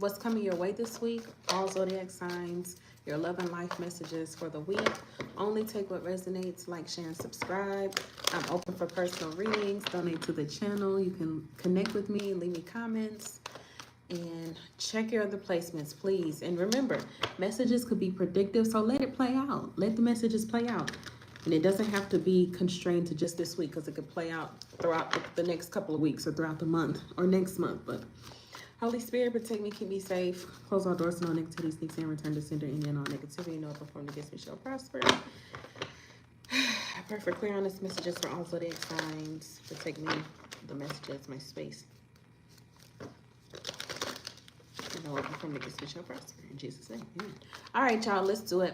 what's coming your way this week, all zodiac signs, your love and life messages for the week. Only take what resonates. Like, share, and subscribe. I'm open for personal readings. Donate to the channel. You can connect with me, leave me comments, and check your other placements, please. And remember, messages could be predictive, so let it play out. Let the messages play out. And it doesn't have to be constrained to just this week, because it could play out throughout the next couple of weeks or throughout the month or next month. But Holy Spirit, protect me, keep me safe. Close all doors, no negativity sneaks in, return to sender, and all negativity, no perform against me shall prosper. I pray for clear, honest messages for all zodiac signs. Protect me, the messages, my space. And no perform against me shall prosper. In Jesus' name, amen. All right, y'all, let's do it.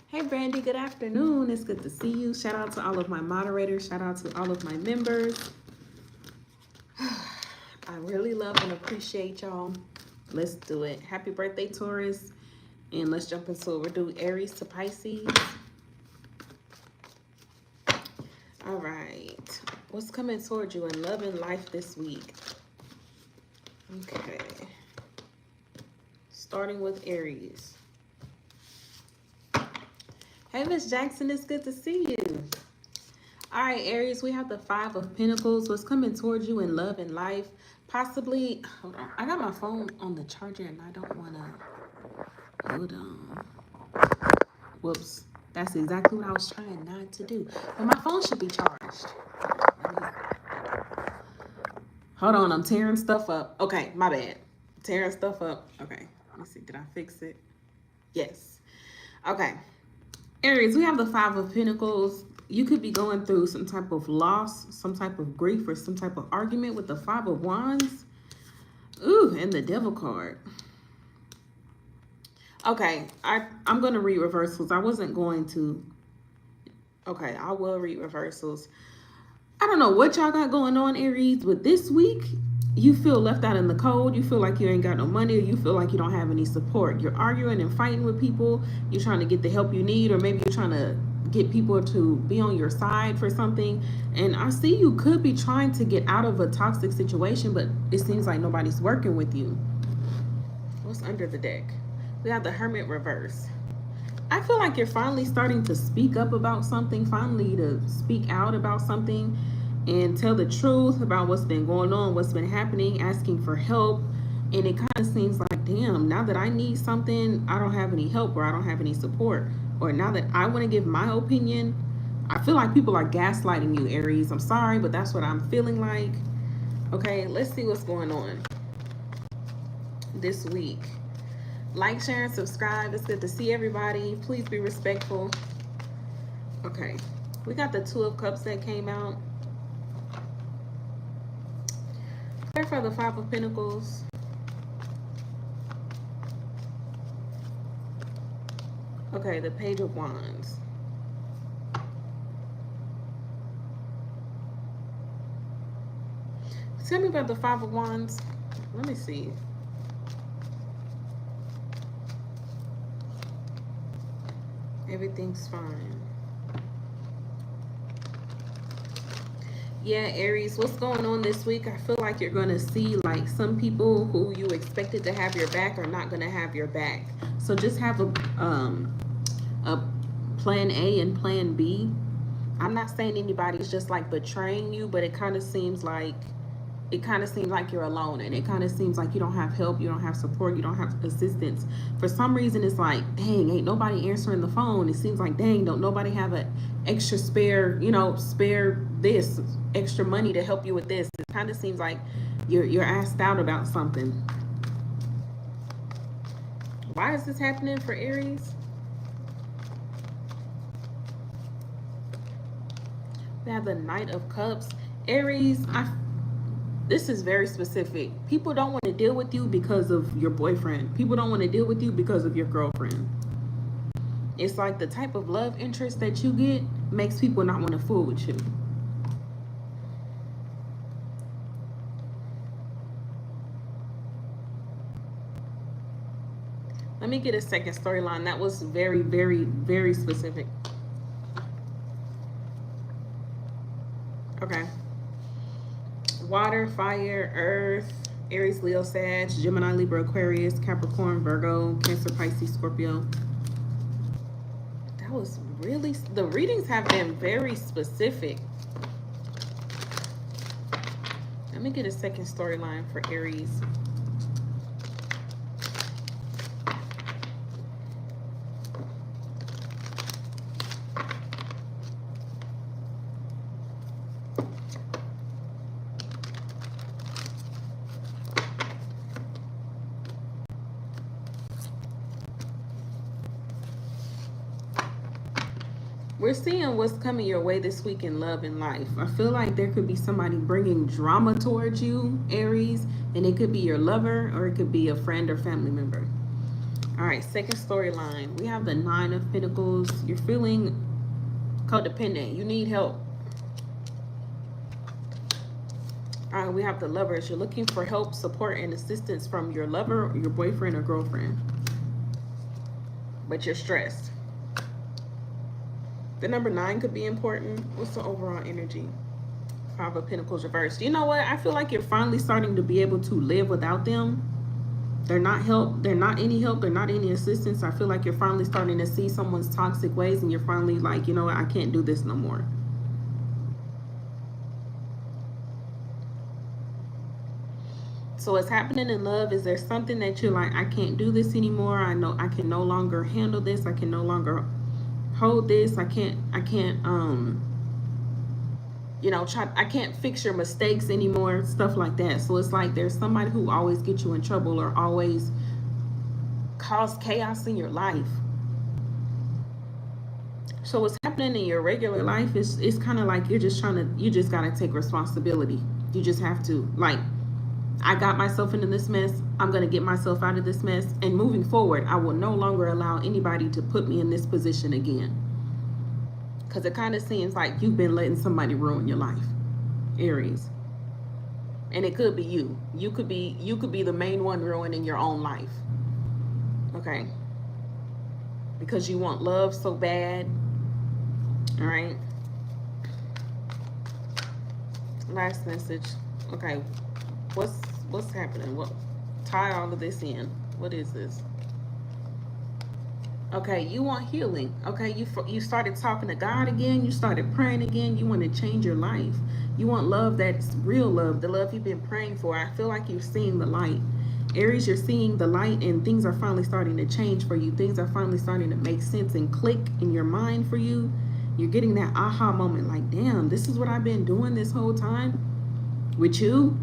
Hey, Brandy, good afternoon. It's good to see you. Shout out to all of my moderators. Shout out to all of my members. I really love and appreciate y'all. Let's do it. Happy birthday, Taurus. And let's jump into it. We'll do Aries to Pisces. All right. What's coming towards you in love and life this week? Okay. Starting with Aries. Hey, Miss Jackson, it's good to see you. All right, Aries, we have the Five of Pentacles. What's coming towards you in love and life? Possibly, hold on. I got my phone on the charger and I don't want to, hold on. Whoops. That's exactly what I was trying not to do. But my phone should be charged. Hold on, I'm tearing stuff up. Okay, my bad. Tearing stuff up. Okay, let me see. Did I fix it? Yes. Okay. Aries, we have the Five of Pentacles. You could be going through some type of loss, some type of grief, or some type of argument with the Five of Wands. Ooh, and the Devil card. Okay, I'm going to read reversals. I wasn't going to. Okay, I will read reversals. I don't know what y'all got going on, Aries, but this week, you feel left out in the cold. You feel like you ain't got no money, or you feel like you don't have any support. You're arguing and fighting with people. You're trying to get the help you need, or maybe you're trying to get people to be on your side for something. And I see you could be trying to get out of a toxic situation, but it seems like nobody's working with you. What's under the deck? We have the Hermit reverse. I feel like you're finally starting to speak up about something, finally to speak out about something and tell the truth about what's been going on, what's been happening, asking for help. And it kind of seems like, damn, now that I need something, I don't have any help, or I don't have any support. Or now that I want to give my opinion, I feel like people are gaslighting you, Aries. I'm sorry, but that's what I'm feeling like. Okay, let's see what's going on this week. Like, share, and subscribe. It's good to see everybody. Please be respectful. Okay, we got the Two of Cups that came out. Prayer for the Five of Pentacles. Okay, the Page of Wands. Tell me about the Five of Wands. Let me see. Everything's fine. Yeah, Aries, what's going on this week? I feel like you're going to see like some people who you expected to have your back are not going to have your back. So just have a plan A and plan B. I'm not saying anybody's just like betraying you, but it kind of seems like you're alone, and it kind of seems like you don't have help, you don't have support, you don't have assistance. For some reason, it's like, dang, ain't nobody answering the phone. It seems like, dang, don't nobody have an extra spare, spare this, extra money to help you with this. It kind of seems like you're asked out about something. Why is this happening for Aries? We have the Knight of Cups. Aries, this is very specific. People don't want to deal with you because of your boyfriend. People don't want to deal with you because of your girlfriend. It's like the type of love interest that you get makes people not want to fool with you. Let me get a second storyline. That was very, very, very specific. Okay. Water, fire, earth, Aries, Leo, Sag, Gemini, Libra, Aquarius, Capricorn, Virgo, Cancer, Pisces, Scorpio. That was really, the readings have been very specific. Let me get a second storyline for Aries. We're seeing what's coming your way this week in love and life. I feel like there could be somebody bringing drama towards you, Aries, and it could be your lover or it could be a friend or family member. All right, second storyline. We have the Nine of Pentacles. You're feeling codependent. You need help. All right, we have the Lovers. You're looking for help, support, and assistance from your lover, or your boyfriend, or girlfriend. But you're stressed. The number 9 could be important. What's the overall energy? 5 of Pentacles reversed. You know what? I feel like you're finally starting to be able to live without them. They're not help. They're not any help. They're not any assistance. I feel like you're finally starting to see someone's toxic ways and you're finally like, you know what? I can't do this no more. So what's happening in love is there's something that you're like, I can't do this anymore. I know I can no longer handle this. I can no longer hold this. I can't you know, I can't fix your mistakes anymore, stuff like that. So it's like there's somebody who always gets you in trouble or always cause chaos in your life. So what's happening in your regular life is it's kind of like you just gotta take responsibility. You just have to, like, I got myself into this mess. I'm going to get myself out of this mess. And moving forward, I will no longer allow anybody to put me in this position again. Because it kind of seems like you've been letting somebody ruin your life, Aries. And it could be you. You could be the main one ruining your own life. Okay? Because you want love so bad. All right? Last message. Okay. What's happening? What, tie all of this in. What is this? Okay, you want healing. Okay, you started talking to God again. You started praying again. You want to change your life. You want love that's real love, the love you've been praying for. I feel like you're seeing the light. Aries, you're seeing the light and things are finally starting to change for you. Things are finally starting to make sense and click in your mind for you. You're getting that aha moment like, damn, this is what I've been doing this whole time with you.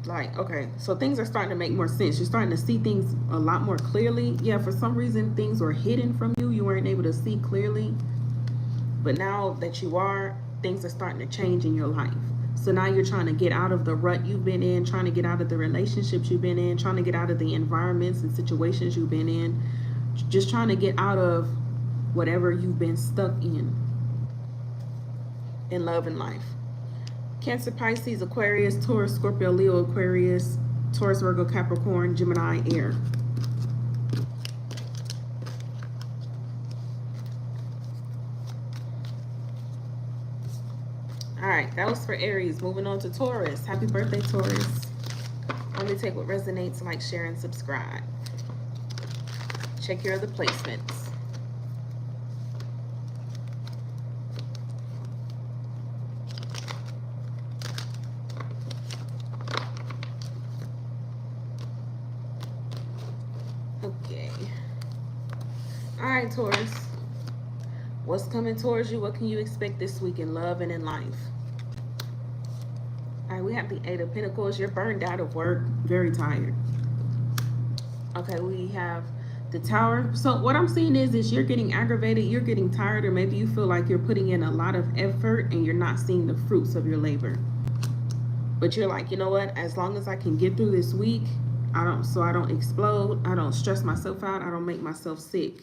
Like, okay, so things are starting to make more sense. You're starting to see things a lot more clearly. Yeah, for some reason, things were hidden from you. You weren't able to see clearly. But now that you are, things are starting to change in your life. So now you're trying to get out of the rut you've been in, trying to get out of the relationships you've been in, trying to get out of the environments and situations you've been in. Just trying to get out of whatever you've been stuck in love and life. Cancer, Pisces, Aquarius, Taurus, Scorpio, Leo, Aquarius, Taurus, Virgo, Capricorn, Gemini, Air. All right, that was for Aries. Moving on to Taurus. Happy birthday, Taurus. Only take what resonates, like, share, and subscribe. Check your other placements. Okay. All right, Taurus. What's coming towards you? What can you expect this week in love and in life? All right, we have the 8 of Pentacles. You're burned out of work, very tired. Okay, we have the Tower. So what I'm seeing is you're getting aggravated, you're getting tired, or maybe you feel like you're putting in a lot of effort and you're not seeing the fruits of your labor. But you're like, you know what? As long as I can get through this week, I don't explode, I don't stress myself out, I don't make myself sick.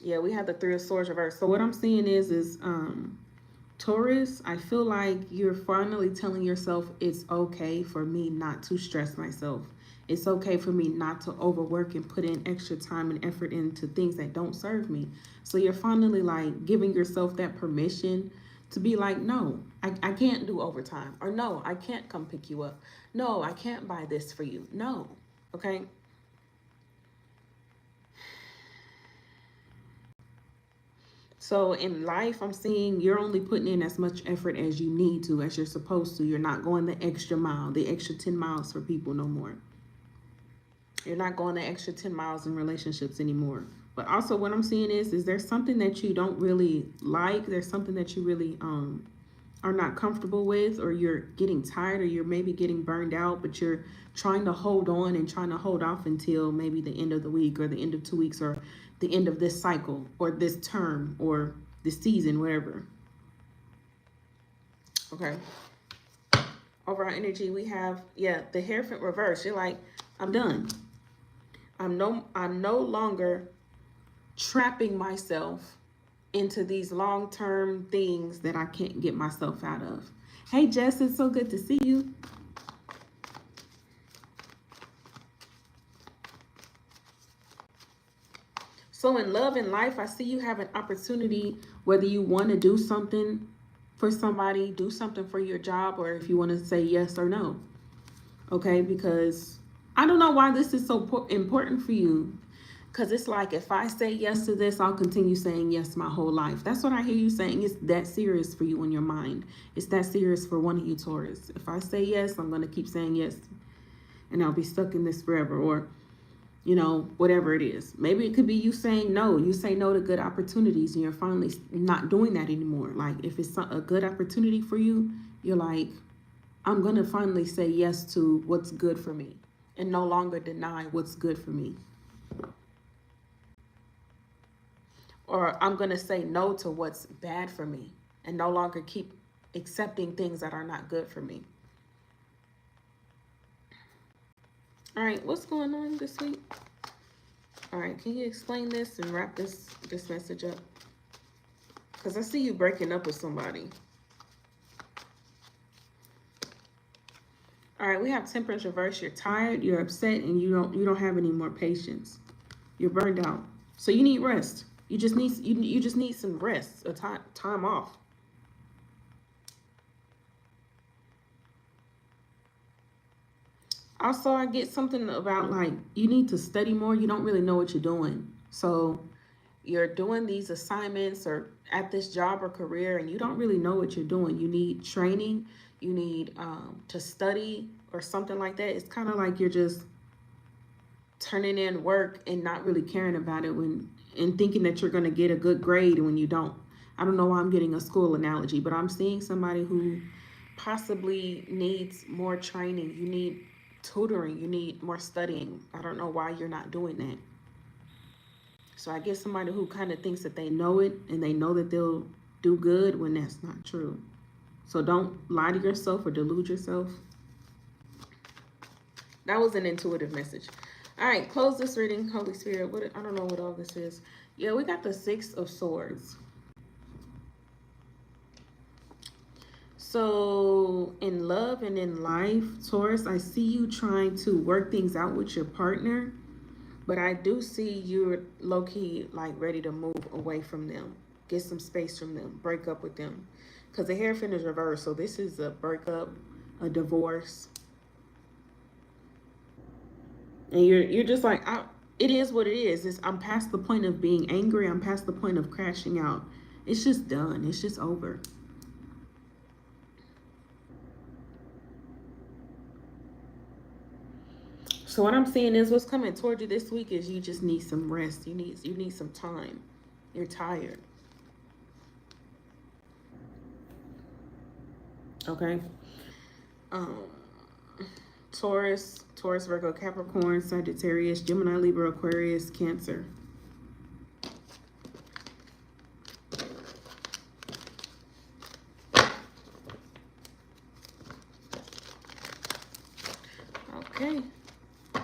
Yeah, we have the 3 of Swords reversed. So what I'm seeing is Taurus, I feel like you're finally telling yourself it's okay for me not to stress myself. It's okay for me not to overwork and put in extra time and effort into things that don't serve me. So you're finally like giving yourself that permission To be like, no, I can't do overtime. Or no, I can't come pick you up. No, I can't buy this for you. No, okay? So in life, I'm seeing you're only putting in as much effort as you need to, as you're supposed to. You're not going the extra mile, the extra 10 miles for people no more. You're not going the extra 10 miles in relationships anymore. But also what I'm seeing is there something that you don't really like? There's something that you really are not comfortable with, or you're getting tired, or you're maybe getting burned out, but you're trying to hold on and trying to hold off until maybe the end of the week or the end of 2 weeks or the end of this cycle or this term or this season, whatever. Okay. Overall energy, we have, the Hierophant reverse. You're like, I'm done. I'm no longer trapping myself into these long-term things that I can't get myself out of. Hey, Jess, it's so good to see you. So in love and life, I see you have an opportunity, whether you want to do something for somebody, do something for your job, or if you want to say yes or no. Okay, because I don't know why this is so important for you. Because it's like, if I say yes to this, I'll continue saying yes my whole life. That's what I hear you saying. It's that serious for you in your mind. It's that serious for one of you Taurus. If I say yes, I'm going to keep saying yes. And I'll be stuck in this forever. Or, you know, whatever it is. Maybe it could be you saying no. You say no to good opportunities and you're finally not doing that anymore. Like, if it's a good opportunity for you, you're like, I'm going to finally say yes to what's good for me and no longer deny what's good for me. Or I'm going to say no to what's bad for me and no longer keep accepting things that are not good for me. All right, what's going on this week? All right, can you explain this and wrap this message up? Because I see you breaking up with somebody. All right, we have Temperance reverse. You're tired, you're upset, and you don't have any more patience. You're burned out. So you need rest. You just need some rest, a time off. Also, I get something about like you need to study more. You don't really know what you're doing. So you're doing these assignments or at this job or career and you don't really know what you're doing. You need training. You need to study or something like that. It's kind of like you're just turning in work and not really caring about it and thinking that you're going to get a good grade when you don't. I don't know why I'm getting a school analogy, but I'm seeing somebody who possibly needs more training. You need tutoring. You need more studying. I don't know why you're not doing that. So I guess somebody who kind of thinks that they know it and they know that they'll do good when that's not true. So don't lie to yourself or delude yourself. That was an intuitive message. All right, close this reading, Holy Spirit. I don't know what all this is. Yeah, we got the Six of Swords. So in love and in life, Taurus, I see you trying to work things out with your partner, but I do see you're low-key like ready to move away from them, get some space from them, break up with them. Because the Hierophant is reversed, so this is a breakup, a divorce. And you're just like, it is what it is. I'm past the point of being angry. I'm past the point of crashing out. It's just done. It's just over. So what I'm seeing is what's coming toward you this week is you just need some rest. You need some time. You're tired. Okay. Taurus, Virgo, Capricorn, Sagittarius, Gemini, Libra, Aquarius, Cancer. Okay. All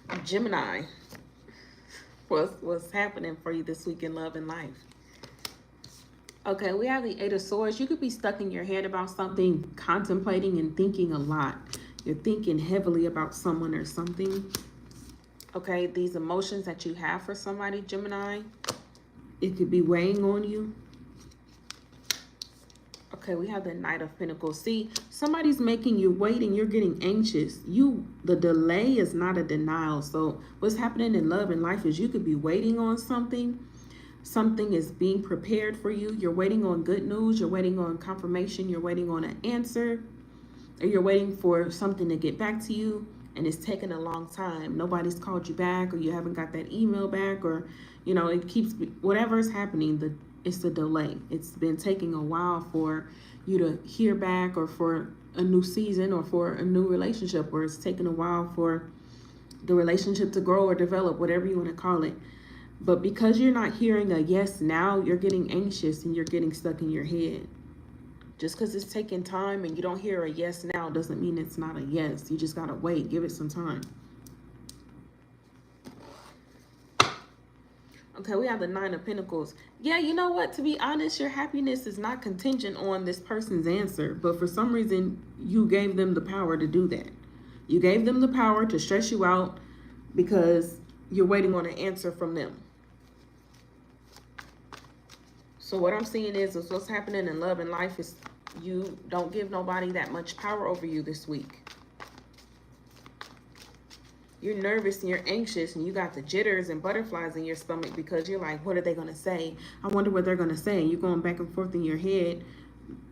right. Gemini. What's happening for you this week in love and life? Okay, we have the Eight of Swords. You could be stuck in your head about something, contemplating and thinking a lot. You're thinking heavily about someone or something. Okay, these emotions that you have for somebody, Gemini, it could be weighing on you. Okay, we have the Knight of Pentacles. See, somebody's making you wait and you're getting anxious. The delay is not a denial. So what's happening in love and life is you could be waiting on something. Something is being prepared for you. You're waiting on good news. You're waiting on confirmation. You're waiting on an answer. Or you're waiting for something to get back to you. And it's taken a long time. Nobody's called you back, or you haven't got that email back, or, you know, it keeps, whatever is happening, it's the delay. It's been taking a while for you to hear back, or for a new season, or for a new relationship, or it's taken a while for the relationship to grow or develop, whatever you want to call it. But because you're not hearing a yes now, you're getting anxious and you're getting stuck in your head. Just because it's taking time and you don't hear a yes now doesn't mean it's not a yes. You just got to wait. Give it some time. Okay, we have the Nine of Pentacles. Yeah, you know what? To be honest, your happiness is not contingent on this person's answer. But for some reason, you gave them the power to do that. You gave them the power to stress you out because you're waiting on an answer from them. So what I'm seeing is what's happening in love and life is you don't give nobody that much power over you this week. You're nervous and you're anxious and you got the jitters and butterflies in your stomach because you're like, what are they going to say? I wonder what they're going to say. You're going back and forth in your head,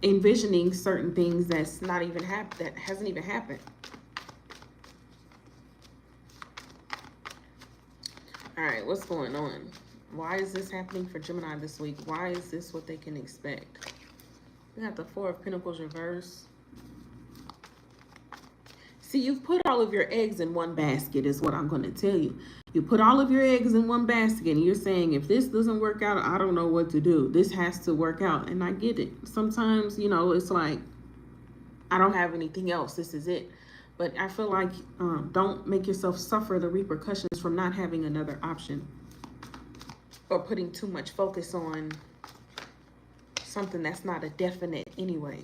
envisioning certain things that's not even that hasn't even happened. All right, what's going on? Why is this happening for Gemini this week? Why is this what they can expect? We got the Four of Pentacles reverse. See, you've put all of your eggs in one basket is what I'm going to tell you. You put all of your eggs in one basket and you're saying, if this doesn't work out, I don't know what to do. This has to work out. And I get it. Sometimes, you know, it's like, I don't have anything else. This is it. But I feel like don't make yourself suffer the repercussions from not having another option. Or putting too much focus on something that's not a definite anyway.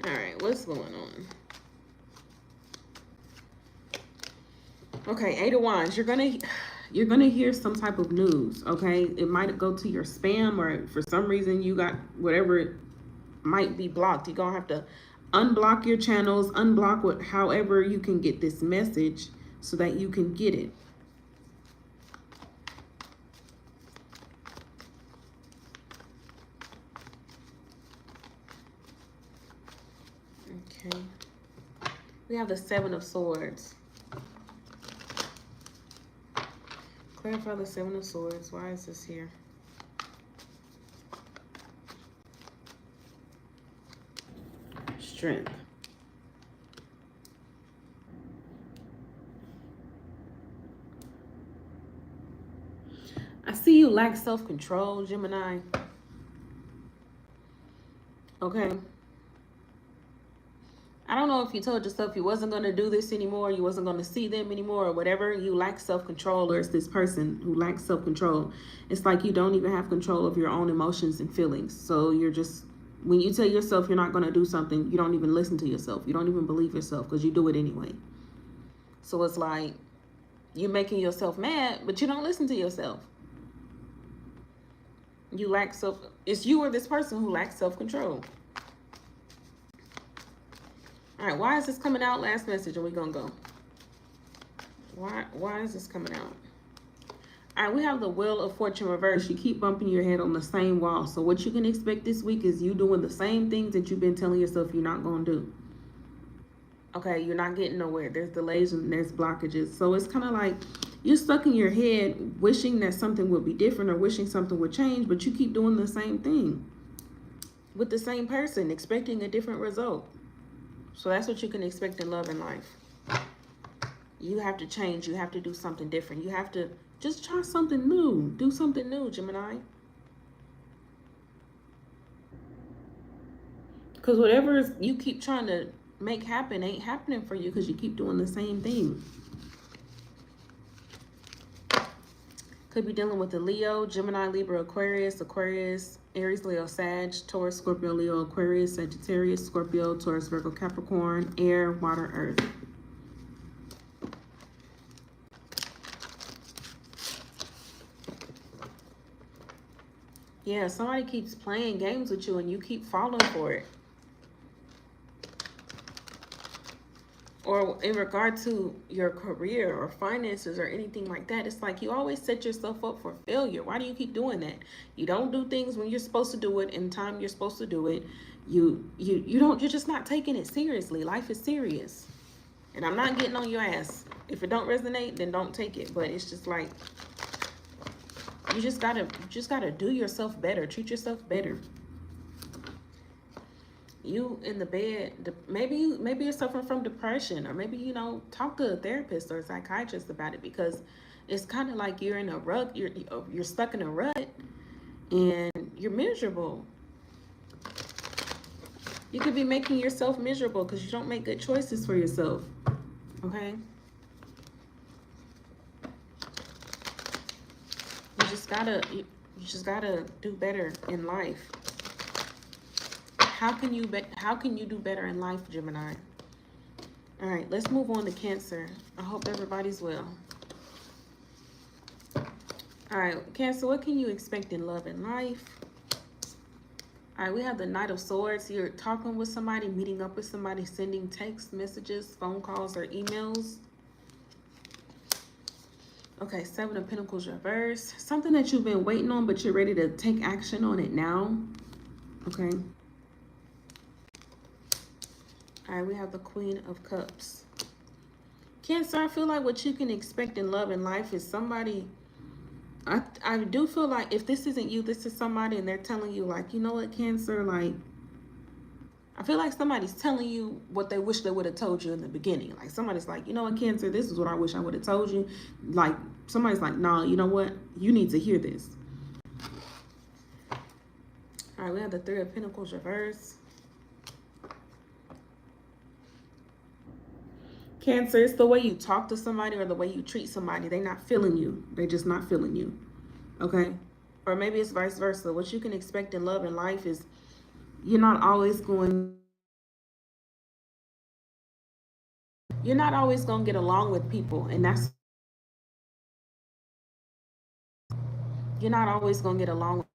All right, what's going on? Okay, Eight of Wands. You're gonna hear some type of news. Okay, it might go to your spam, or for some reason you got whatever it might be blocked. You're gonna have to unblock your channels, unblock however you can get this message so that you can get it. Okay, we have the Seven of Swords. Clarify the Seven of Swords. Why is this here? Strength. I see you lack self-control, Gemini. Okay. I don't know if you told yourself you wasn't going to do this anymore, you wasn't going to see them anymore, or whatever. You lack self-control, or it's this person who lacks self-control. It's like you don't even have control of your own emotions and feelings. So you're just, when you tell yourself you're not going to do something, you don't even listen to yourself. You don't even believe yourself because you do it anyway. So it's like you're making yourself mad, but you don't listen to yourself. You lack it's you or this person who lacks self-control. All right, why is this coming out? Last message, and we're going to go. Why is this coming out? All right, we have the Wheel of Fortune reverse. You keep bumping your head on the same wall. So what you can expect this week is you doing the same things that you've been telling yourself you're not going to do. Okay, you're not getting nowhere. There's delays and there's blockages. So it's kind of like you're stuck in your head wishing that something would be different or wishing something would change, but you keep doing the same thing with the same person, expecting a different result. So that's what you can expect in love and life. You have to change. You have to do something different. You have to just try something new. Do something new, Gemini. Because whatever you keep trying to make happen ain't happening for you because you keep doing the same thing. Could be dealing with a Leo, Gemini, Libra, Aquarius, Aries, Leo, Sag, Taurus, Scorpio, Leo, Aquarius, Sagittarius, Scorpio, Taurus, Virgo, Capricorn, air, water, earth. Yeah, somebody keeps playing games with you and you keep falling for it. Or in regard to your career or finances or anything like that, it's like you always set yourself up for failure. Why do you keep doing that? You don't do things when you're supposed to do it in time you're supposed to do it. You're just not taking it seriously. Life is serious. And I'm not getting on your ass. If it don't resonate, then don't take it. But it's just like you just gotta do yourself better. Treat yourself better. You in the bed, maybe you're suffering from depression, or maybe, you know, talk to a therapist or a psychiatrist about it, because it's kind of like you're in a rut, you're stuck in a rut and you're miserable. You could be making yourself miserable because you don't make good choices for yourself. Okay, you just gotta do better in life. How can you do better in life, Gemini? All right, let's move on to Cancer. I hope everybody's well. All right, Cancer, what can you expect in love and life? All right, we have the Knight of Swords. You're talking with somebody, meeting up with somebody, sending text messages, phone calls, or emails. Okay, Seven of Pentacles reverse. Something that you've been waiting on, but you're ready to take action on it now. Okay. All right, we have the Queen of Cups. Cancer, I feel like what you can expect in love and life is somebody. I do feel like if this isn't you, this is somebody, and they're telling you, like, you know what, Cancer, like, I feel like somebody's telling you what they wish they would have told you in the beginning. Like, somebody's like, you know what, Cancer, this is what I wish I would have told you. Like, somebody's like, nah, you know what, you need to hear this. All right, we have the Three of Pentacles reverse. Cancer, it's the way you talk to somebody or the way you treat somebody. They're not feeling you. They're just not feeling you. Okay? Or maybe it's vice versa. What you can expect in love and life is you're not always going to get along with people. And that's, you're not always going to get along with.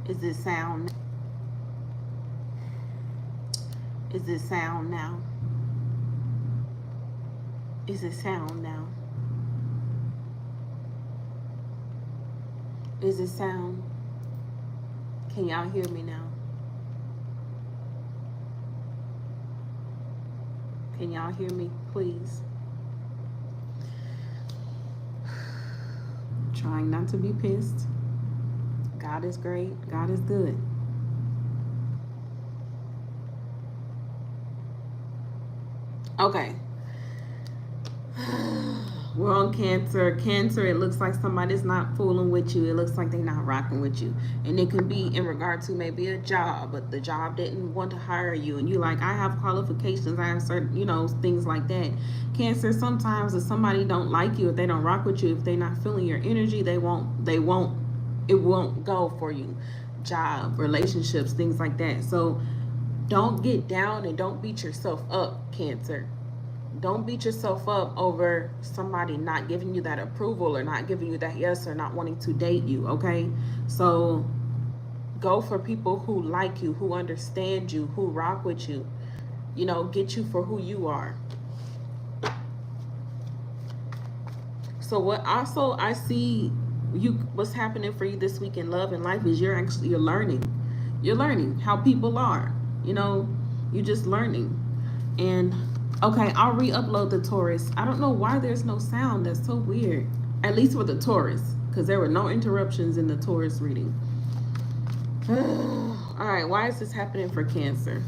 Is it sound? Is it sound now? Is it sound now? Is it sound? Can y'all hear me now? Can y'all hear me, please? trying not to be pissed. God is great. God is good. Okay. We're on Cancer. Cancer, it looks like somebody's not fooling with you. It looks like they're not rocking with you. And it can be in regard to maybe a job, but the job didn't want to hire you. And you like, I have qualifications. I have certain, things like that. Cancer, sometimes if somebody don't like you, if they don't rock with you, if they're not feeling your energy, it won't go for you. Job, relationships, things like that. So don't get down and don't beat yourself up, Cancer. Don't beat yourself up over somebody not giving you that approval or not giving you that yes or not wanting to date you, okay? So go for people who like you, who understand you, who rock with you, get you for who you are. So what also I see what's happening for you this week in love and life is you're learning. You're learning how people are. You're just learning. And okay, I'll re-upload the Taurus. I don't know why there's no sound. That's so weird. At least for the Taurus, because there were no interruptions in the Taurus reading. All right, why is this happening for Cancer?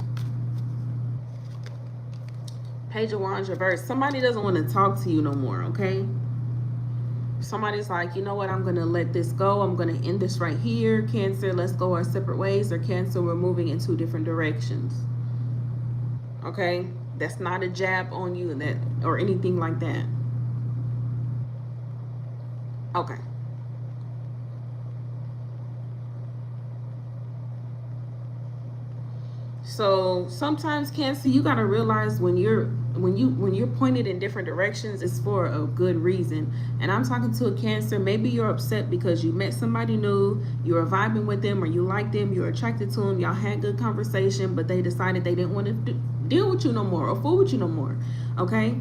Page of Wands reverse. Somebody doesn't want to talk to you no more, okay? Somebody's like, you know what, I'm going to let this go. I'm going to end this right here. Cancer, let's go our separate ways. Or Cancer, we're moving in two different directions. Okay? That's not a jab on you or anything like that. Okay. So sometimes, Cancer, you gotta realize when you're pointed in different directions, it's for a good reason. And I'm talking to a Cancer. Maybe you're upset because you met somebody new, you were vibing with them, or you liked them, you're attracted to them, y'all had good conversation, but they decided they didn't want to deal with you no more or fool with you no more. Okay,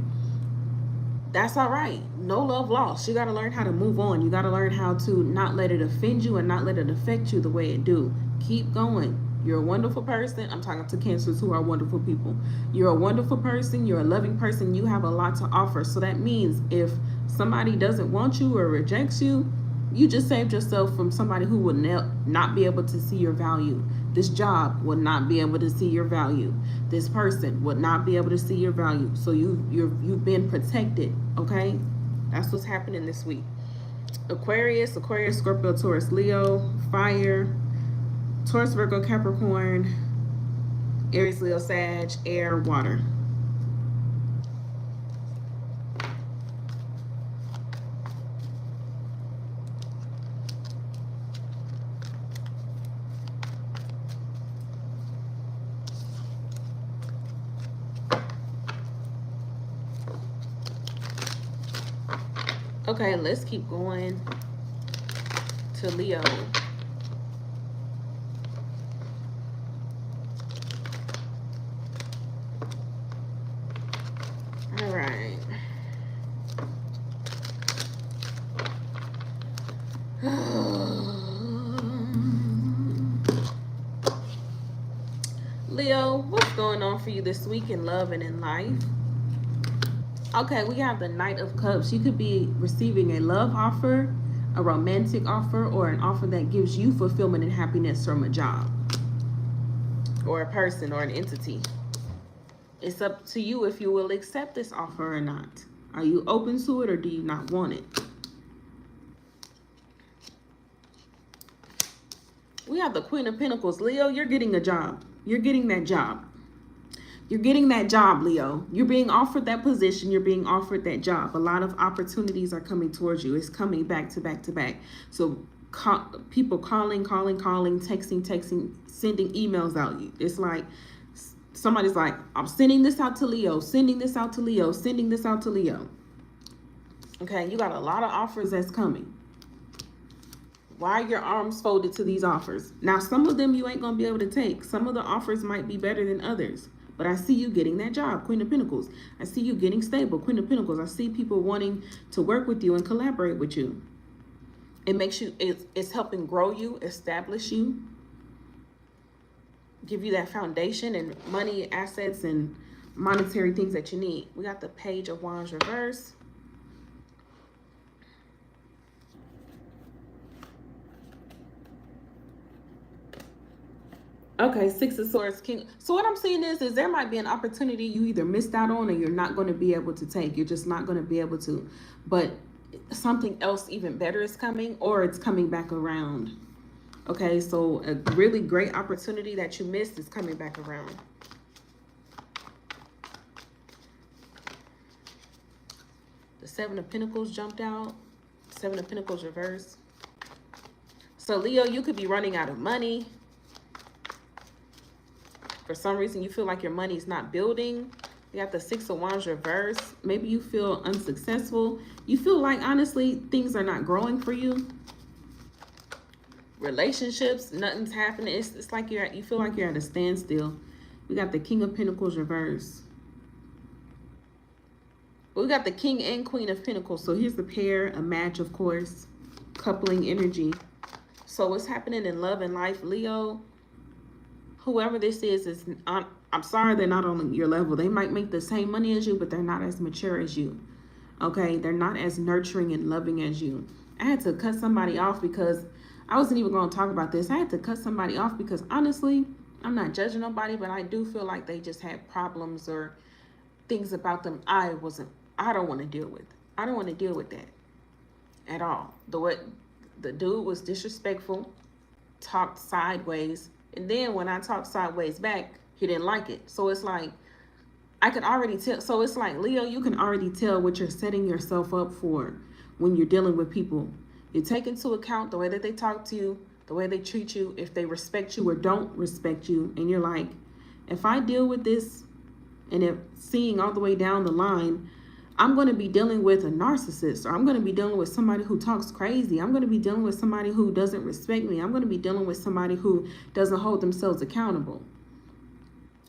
that's all right. No love lost. You got to learn how to move on. You got to learn how to not let it offend you and not let it affect you the way it do. Keep going. You're a wonderful person. I'm talking to Cancers who are wonderful people. You're a wonderful person. You're a loving person. You have a lot to offer. So that means if somebody doesn't want you or rejects you, you just saved yourself from somebody who will not be able to see your value. This job will not be able to see your value. This person will not be able to see your value. So you've been protected, okay? That's what's happening this week. Aquarius, Scorpio, Taurus, Leo, fire, Taurus, Virgo, Capricorn, Aries, Leo, Sag, air, water. Okay, let's keep going to Leo. All right. Leo, what's going on for you this week in love and in life? Okay, we have the Knight of Cups. You could be receiving a love offer, a romantic offer, or an offer that gives you fulfillment and happiness from a job or a person or an entity. It's up to you if you will accept this offer or not. Are you open to it or do you not want it? We have the Queen of Pentacles. Leo, you're getting a job. You're getting that job. You're getting that job, Leo. You're being offered that position. You're being offered that job. A lot of opportunities are coming towards you. It's coming back to back to back. So people calling, texting, sending emails out. It's like somebody's like, I'm sending this out to Leo, sending this out to Leo, sending this out to Leo. Okay, you got a lot of offers that's coming. Why are your arms folded to these offers? Now, some of them you ain't going to be able to take. Some of the offers might be better than others. But I see you getting that job, Queen of Pentacles. I see you getting stable, Queen of Pentacles. I see people wanting to work with you and collaborate with you. It makes you, it's helping grow you, establish you, give you that foundation and money, assets, and monetary things that you need. We got the Page of Wands reverse. Okay, Six of Swords, King. So what I'm seeing is there might be an opportunity you either missed out on or you're not going to be able to take. You're just not going to be able to. But something else even better is coming, or it's coming back around. Okay, so a really great opportunity that you missed is coming back around. The Seven of Pentacles jumped out. Seven of Pentacles reversed. So Leo, you could be running out of money. For some reason, you feel like your money is not building. You got the Six of Wands reversed. Maybe you feel unsuccessful. You feel like, honestly, things are not growing for you. Relationships, nothing's happening. It's like you feel like you're at a standstill. We got the King of Pentacles reversed. We got the King and Queen of Pentacles. So here's the pair, a match, of course. Coupling energy. So what's happening in love and life, Leo? Whoever this is I'm sorry they're not on your level. They might make the same money as you, but they're not as mature as you. Okay, they're not as nurturing and loving as you. I had to cut somebody off because I wasn't even going to talk about this. I had to cut somebody off because honestly, I'm not judging nobody, but I do feel like they just had problems or things about them I don't want to deal with. I don't want to deal with that at all. The dude was disrespectful, talked sideways. And then when I talked sideways back, he didn't like it. So it's like, I could already tell. So it's like, Leo, you can already tell what you're setting yourself up for when you're dealing with people. You take into account the way that they talk to you, the way they treat you, if they respect you or don't respect you. And you're like, if I deal with this, and if seeing all the way down the line, I'm going to be dealing with a narcissist, or I'm going to be dealing with somebody who talks crazy. I'm going to be dealing with somebody who doesn't respect me. I'm going to be dealing with somebody who doesn't hold themselves accountable.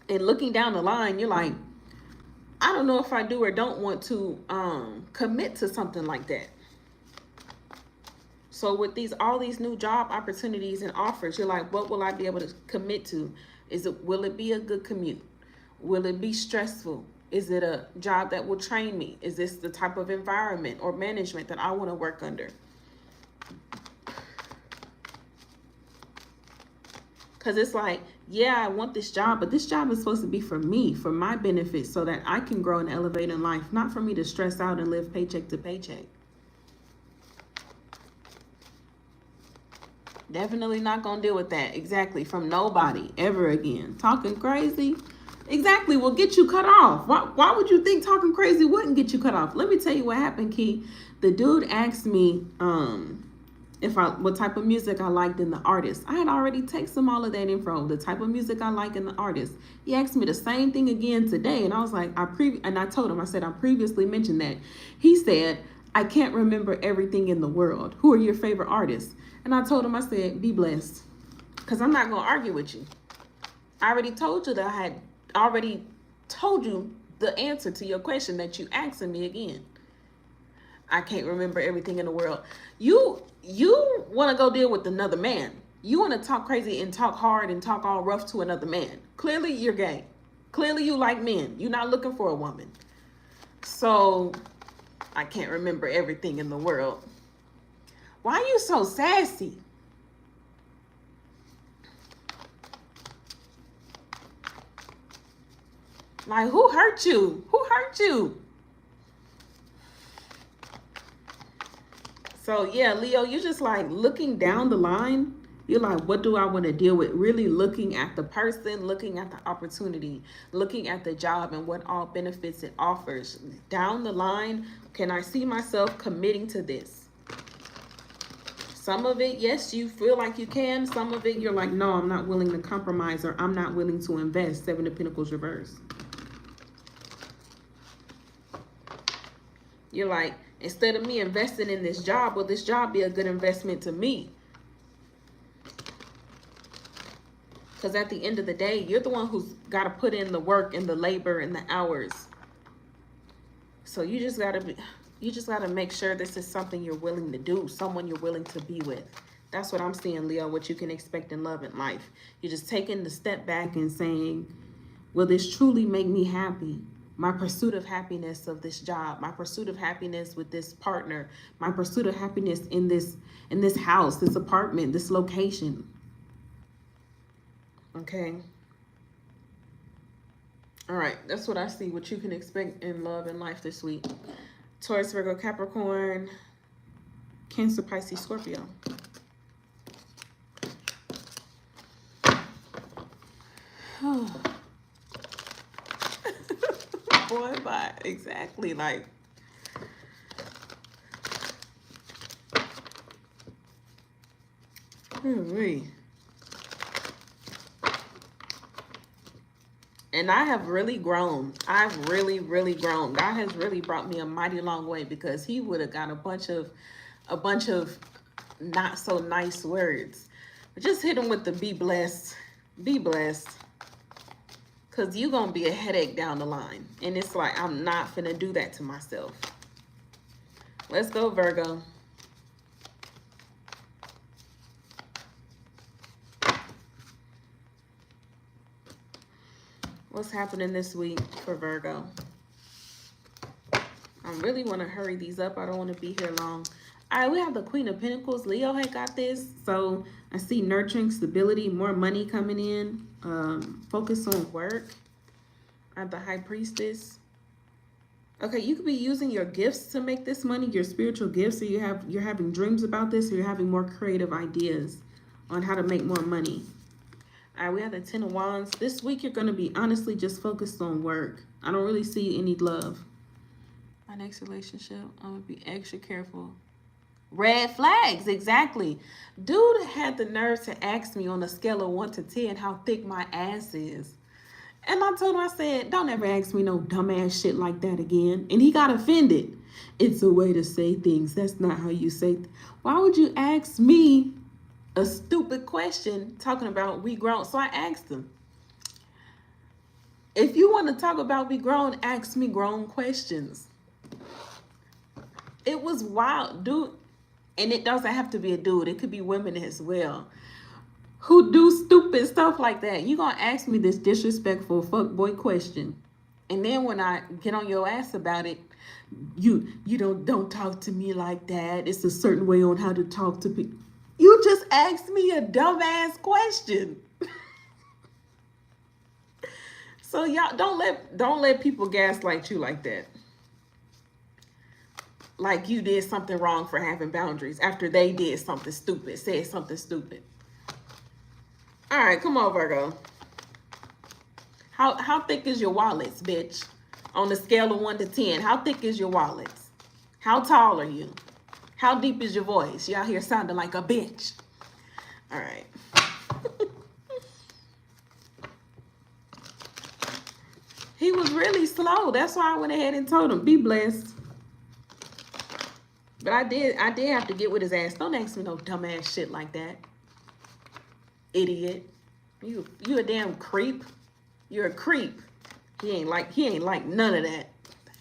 And looking down the line, you're like, I don't know if I do or don't want to commit to something like that. So with all these new job opportunities and offers, you're like, what will I be able to commit to? Will it be a good commute? Will it be stressful? Is it a job that will train me? Is this the type of environment or management that I want to work under? Because it's like, yeah, I want this job, but this job is supposed to be for me, for my benefit, so that I can grow and elevate in life, not for me to stress out and live paycheck to paycheck. Definitely not going to deal with that. Exactly. From nobody ever again. Talking crazy. Exactly, will get you cut off. Why would you think talking crazy wouldn't get you cut off? Let me tell you what happened, Key. The dude asked me what type of music I liked in the artist. I had already texted him all of that info, the type of music I like in the artist. He asked me the same thing again today, and I was like, I told him, I said, I previously mentioned that. He said, I can't remember everything in the world. Who are your favorite artists? And I told him, I said, be blessed, because I'm not going to argue with you. I already told you that I had already told you the answer to your question that you asking me again. I can't remember everything in the world. You want to go deal with another man. You want to talk crazy and talk hard and talk all rough to another man. Clearly you're gay. Clearly you like men. You're not looking for a woman. So I can't remember everything in the world. Why are you so sassy? Like, who hurt you? Who hurt you? So, yeah, Leo, you're just like looking down the line. You're like, what do I want to deal with? Really looking at the person, looking at the opportunity, looking at the job and what all benefits it offers. Down the line, can I see myself committing to this? Some of it, yes, you feel like you can. Some of it, you're like, no, I'm not willing to compromise, or I'm not willing to invest. Seven of Pentacles reverse. You're like, instead of me investing in this job, will this job be a good investment to me? Because at the end of the day, you're the one who's got to put in the work and the labor and the hours. So you just got to make sure this is something you're willing to do, someone you're willing to be with. That's what I'm seeing, Leo, what you can expect in love and life. You're just taking the step back and saying, will this truly make me happy? My pursuit of happiness of this job, my pursuit of happiness with this partner, my pursuit of happiness in this house, this apartment, this location. Okay. All right. That's what I see. What you can expect in love and life this week. Taurus, Virgo, Capricorn, Cancer, Pisces, Scorpio. Boy, bye. Exactly. Like, and I have really grown. I've really, really grown. God has really brought me a mighty long way, because he would have got a bunch of not so nice words. But just hit him with the be blessed. Be blessed. Because you're going to be a headache down the line. And it's like, I'm not finna do that to myself. Let's go, Virgo. What's happening this week for Virgo? I really want to hurry these up. I don't want to be here long. All right, we have the Queen of Pentacles. Leo had got this. So I see nurturing, stability, more money coming in. Focus on work. I have the High Priestess. Okay, you could be using your gifts to make this money, your spiritual gifts, or you're having dreams about this, or you're having more creative ideas on how to make more money. All right, we have the Ten of Wands. This week, you're going to be honestly just focused on work. I don't really see any love. My next relationship, I'm going to be extra careful. Red flags, exactly. Dude had the nerve to ask me on a scale of 1 to 10 how thick my ass is. And I told him, I said, don't ever ask me no dumbass shit like that again. And he got offended. It's a way to say things. That's not how you say Why would you ask me a stupid question talking about we grown? So I asked him, if you want to talk about we grown, ask me grown questions. It was wild, dude. And it doesn't have to be a dude. It could be women as well, who do stupid stuff like that. You gonna ask me this disrespectful fuckboy question, and then when I get on your ass about it, you don't talk to me like that. It's a certain way on how to talk to people. You just asked me a dumbass question. So y'all don't let people gaslight you like that. Like you did something wrong for having boundaries after they did something stupid, said something stupid. All right, come on, Virgo. How thick is your wallets, bitch? On a scale of 1 to 10, how thick is your wallets? How tall are you? How deep is your voice? You out here sounding like a bitch. All right. He was really slow. That's why I went ahead and told him, be blessed. But I did have to get with his ass. Don't ask me no dumbass shit like that. Idiot. You a damn creep. You're a creep. He ain't like none of that.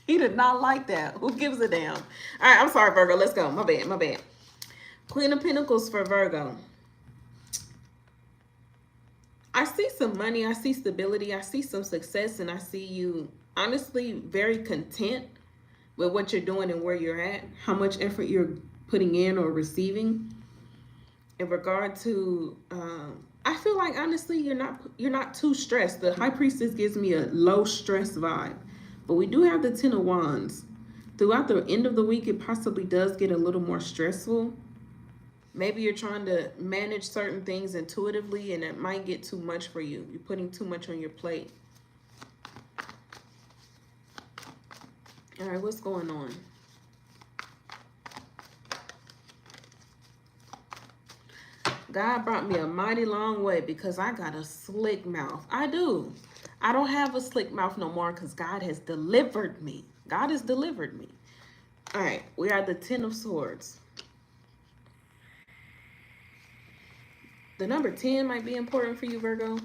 He did not like that. Who gives a damn? All right, I'm sorry, Virgo. Let's go. My bad. Queen of Pentacles for Virgo. I see some money. I see stability. I see some success. And I see you, honestly, very content with what you're doing and where you're at. How much effort you're putting in or receiving. In regard to, I feel like, honestly, you're not too stressed. The High Priestess gives me a low stress vibe. But we do have the Ten of Wands. Throughout the end of the week, it possibly does get a little more stressful. Maybe you're trying to manage certain things intuitively, and it might get too much for you. You're putting too much on your plate. All right, what's going on? God brought me a mighty long way because I got a slick mouth. I do. I don't have a slick mouth no more because God has delivered me. God has delivered me. All right, we are the Ten of Swords. The number 10 might be important for you, Virgo.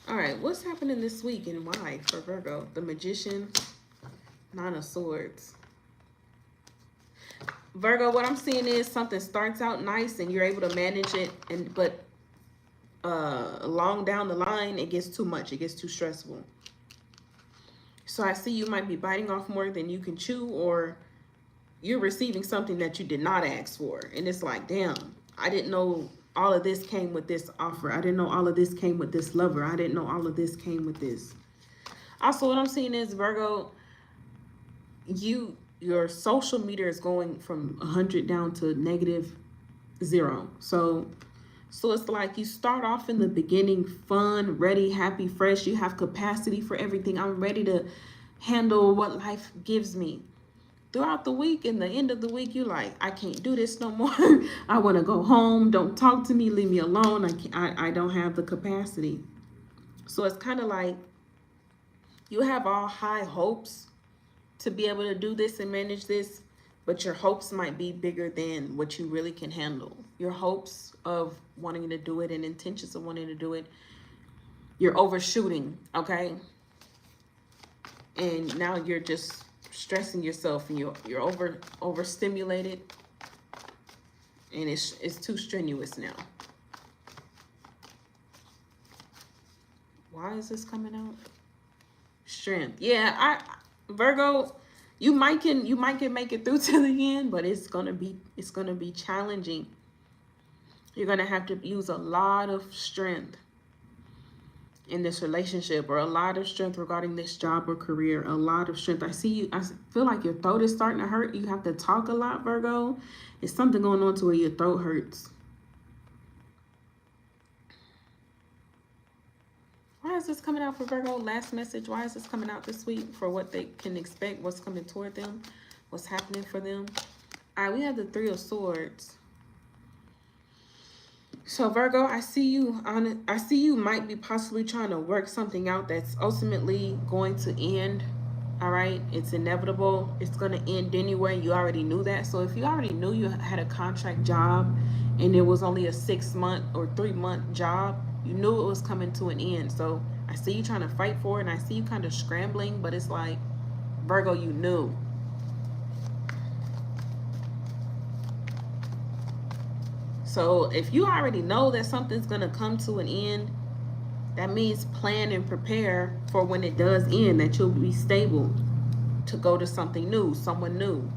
All right, what's happening this week and why for Virgo? The Magician, Nine of Swords. Virgo, what I'm seeing is something starts out nice and you're able to manage it, but long down the line, it gets too much. It gets too stressful. So I see you might be biting off more than you can chew, or you're receiving something that you did not ask for. And it's like, damn, I didn't know all of this came with this offer. I didn't know all of this came with this lover. I didn't know all of this came with this. Also, what I'm seeing is, Virgo, your social media is going from 100 down to -0. So it's like you start off in the beginning fun, ready, happy, fresh. You have capacity for everything. I'm ready to handle what life gives me. Throughout the week, in the end of the week, you're like, I can't do this no more. I want to go home. Don't talk to me. Leave me alone. I don't have the capacity. So it's kind of like you have all high hopes to be able to do this and manage this, but your hopes might be bigger than what you really can handle. Your hopes of wanting to do it and intentions of wanting to do it, you're overshooting, okay? And now you're just stressing yourself, and you're overstimulated, and it's too strenuous now. Why is this coming out? Strength. Yeah, Virgo, you might can make it through to the end, but it's gonna be challenging. You're gonna have to use a lot of strength in this relationship, or a lot of strength regarding this job or career. A lot of strength. I feel like your throat is starting to hurt. You have to talk a lot, Virgo. It's something going on to where your throat hurts. Why is this coming out for Virgo? Last message. Why is this coming out this week for what they can expect, what's coming toward them, what's happening for them? All right, we have the 3 of Swords. So Virgo, I see you might be possibly trying to work something out that's ultimately going to end. All right, it's inevitable. It's going to end anyway. You already knew that. So if you already knew you had a contract job and it was only a 6-month or 3-month job, you knew it was coming to an end. So I see you trying to fight for it, and I see you kind of scrambling, but it's like, Virgo, you knew. So if you already know that something's going to come to an end, that means plan and prepare for when it does end, that you'll be stable to go to something new, someone new.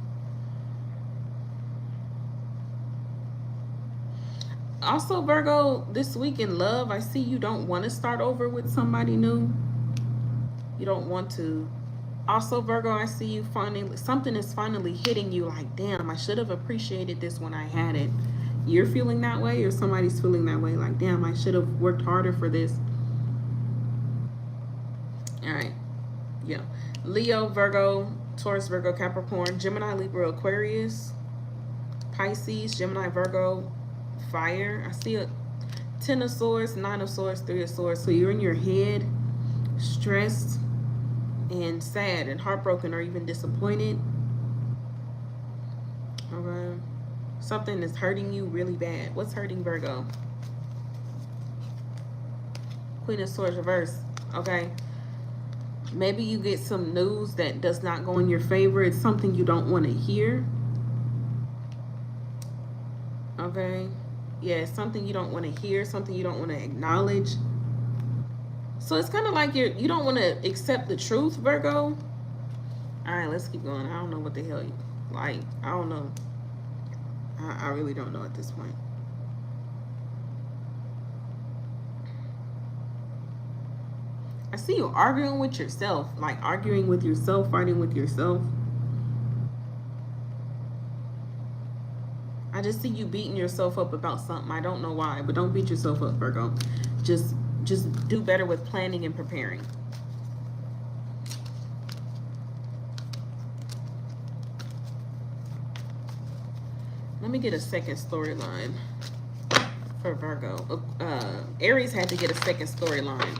Also, Virgo, this week in love, I see you don't want to start over with somebody new. You don't want to. Also, Virgo, I see you finally, something is finally hitting you like, damn, I should have appreciated this when I had it. You're feeling that way, or somebody's feeling that way, like, damn, I should have worked harder for this. All right. Yeah. Leo, Virgo, Taurus, Virgo, Capricorn, Gemini, Libra, Aquarius, Pisces, Gemini, Virgo, fire. I see a 10 of Swords, 9 of Swords, 3 of Swords. So you're in your head, stressed and sad and heartbroken, or even disappointed. Okay. Something is hurting you really bad. What's hurting Virgo? Queen of Swords reverse. Okay. Maybe you get some news that does not go in your favor. It's something you don't want to hear. Okay. Yeah, it's something you don't want to hear, something you don't want to acknowledge. So it's kind of like you don't want to accept the truth, Virgo. All right, let's keep going. I don't know what the hell I don't know. I really don't know at this point. I see you arguing with yourself, like arguing with yourself, fighting with yourself. I just see you beating yourself up about something. I don't know why, but don't beat yourself up, Virgo. Just do better with planning and preparing. Let me get a second storyline for Virgo. Aries had to get a second storyline.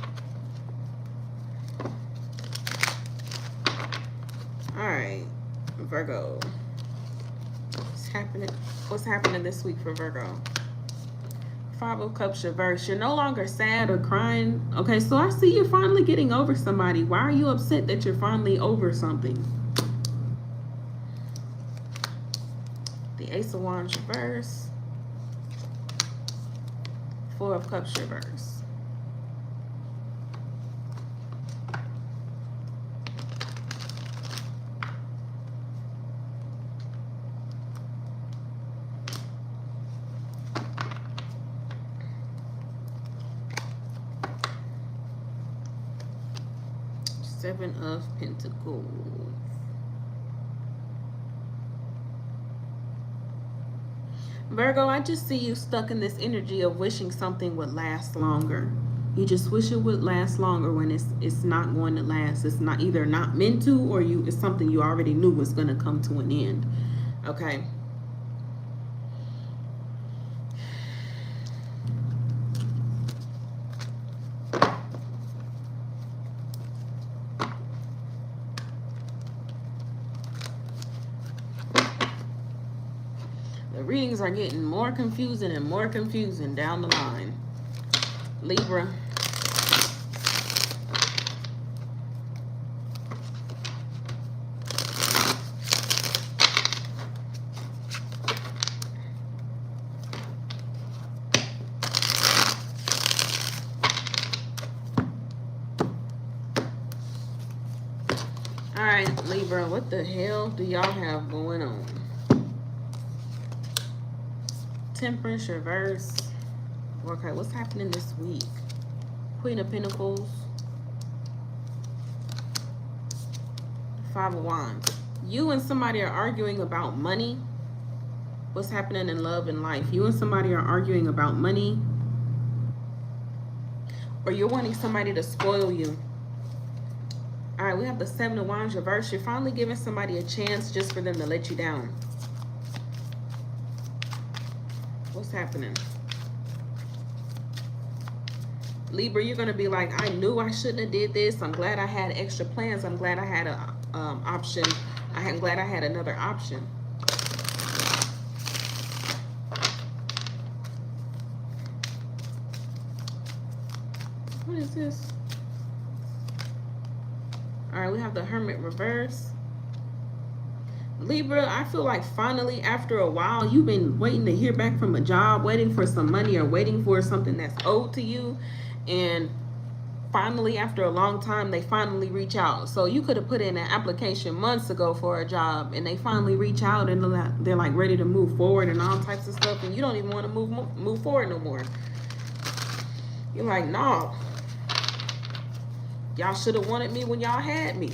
All right, Virgo. What's happening this week for Virgo? 5 of Cups reverse. You're no longer sad or crying. Okay, so I see you're finally getting over somebody. Why are you upset that you're finally over something? The Ace of Wands reverse. 4 of Cups reverse. Seven of Pentacles. Virgo, I just see you stuck in this energy of wishing something would last longer. You just wish it would last longer when it's not going to last. It's not either not meant to, or it's something you already knew was going to come to an end. Okay. Readings are getting more confusing and more confusing down the line. Libra. All right, Libra, what the hell do y'all have going on? Temperance reverse. Okay, what's happening this week? Queen of Pentacles. Five of Wands. You and somebody are arguing about money. What's happening in love and life? You and somebody are arguing about money. Or you're wanting somebody to spoil you. All right, we have the Seven of Wands reverse. You're finally giving somebody a chance just for them to let you down. What's happening? Libra, you're going to be like, I knew I shouldn't have did this. I'm glad I had extra plans. I'm glad I had an option. I'm glad I had another option. What is this? All right, we have the Hermit reverse. Libra, I feel like finally, after a while, you've been waiting to hear back from a job, waiting for some money, or waiting for something that's owed to you. And finally, after a long time, they finally reach out. So you could have put in an application months ago for a job, and they finally reach out, and they're like ready to move forward and all types of stuff, and you don't even want to move forward no more. You're like, no. Y'all should have wanted me when y'all had me.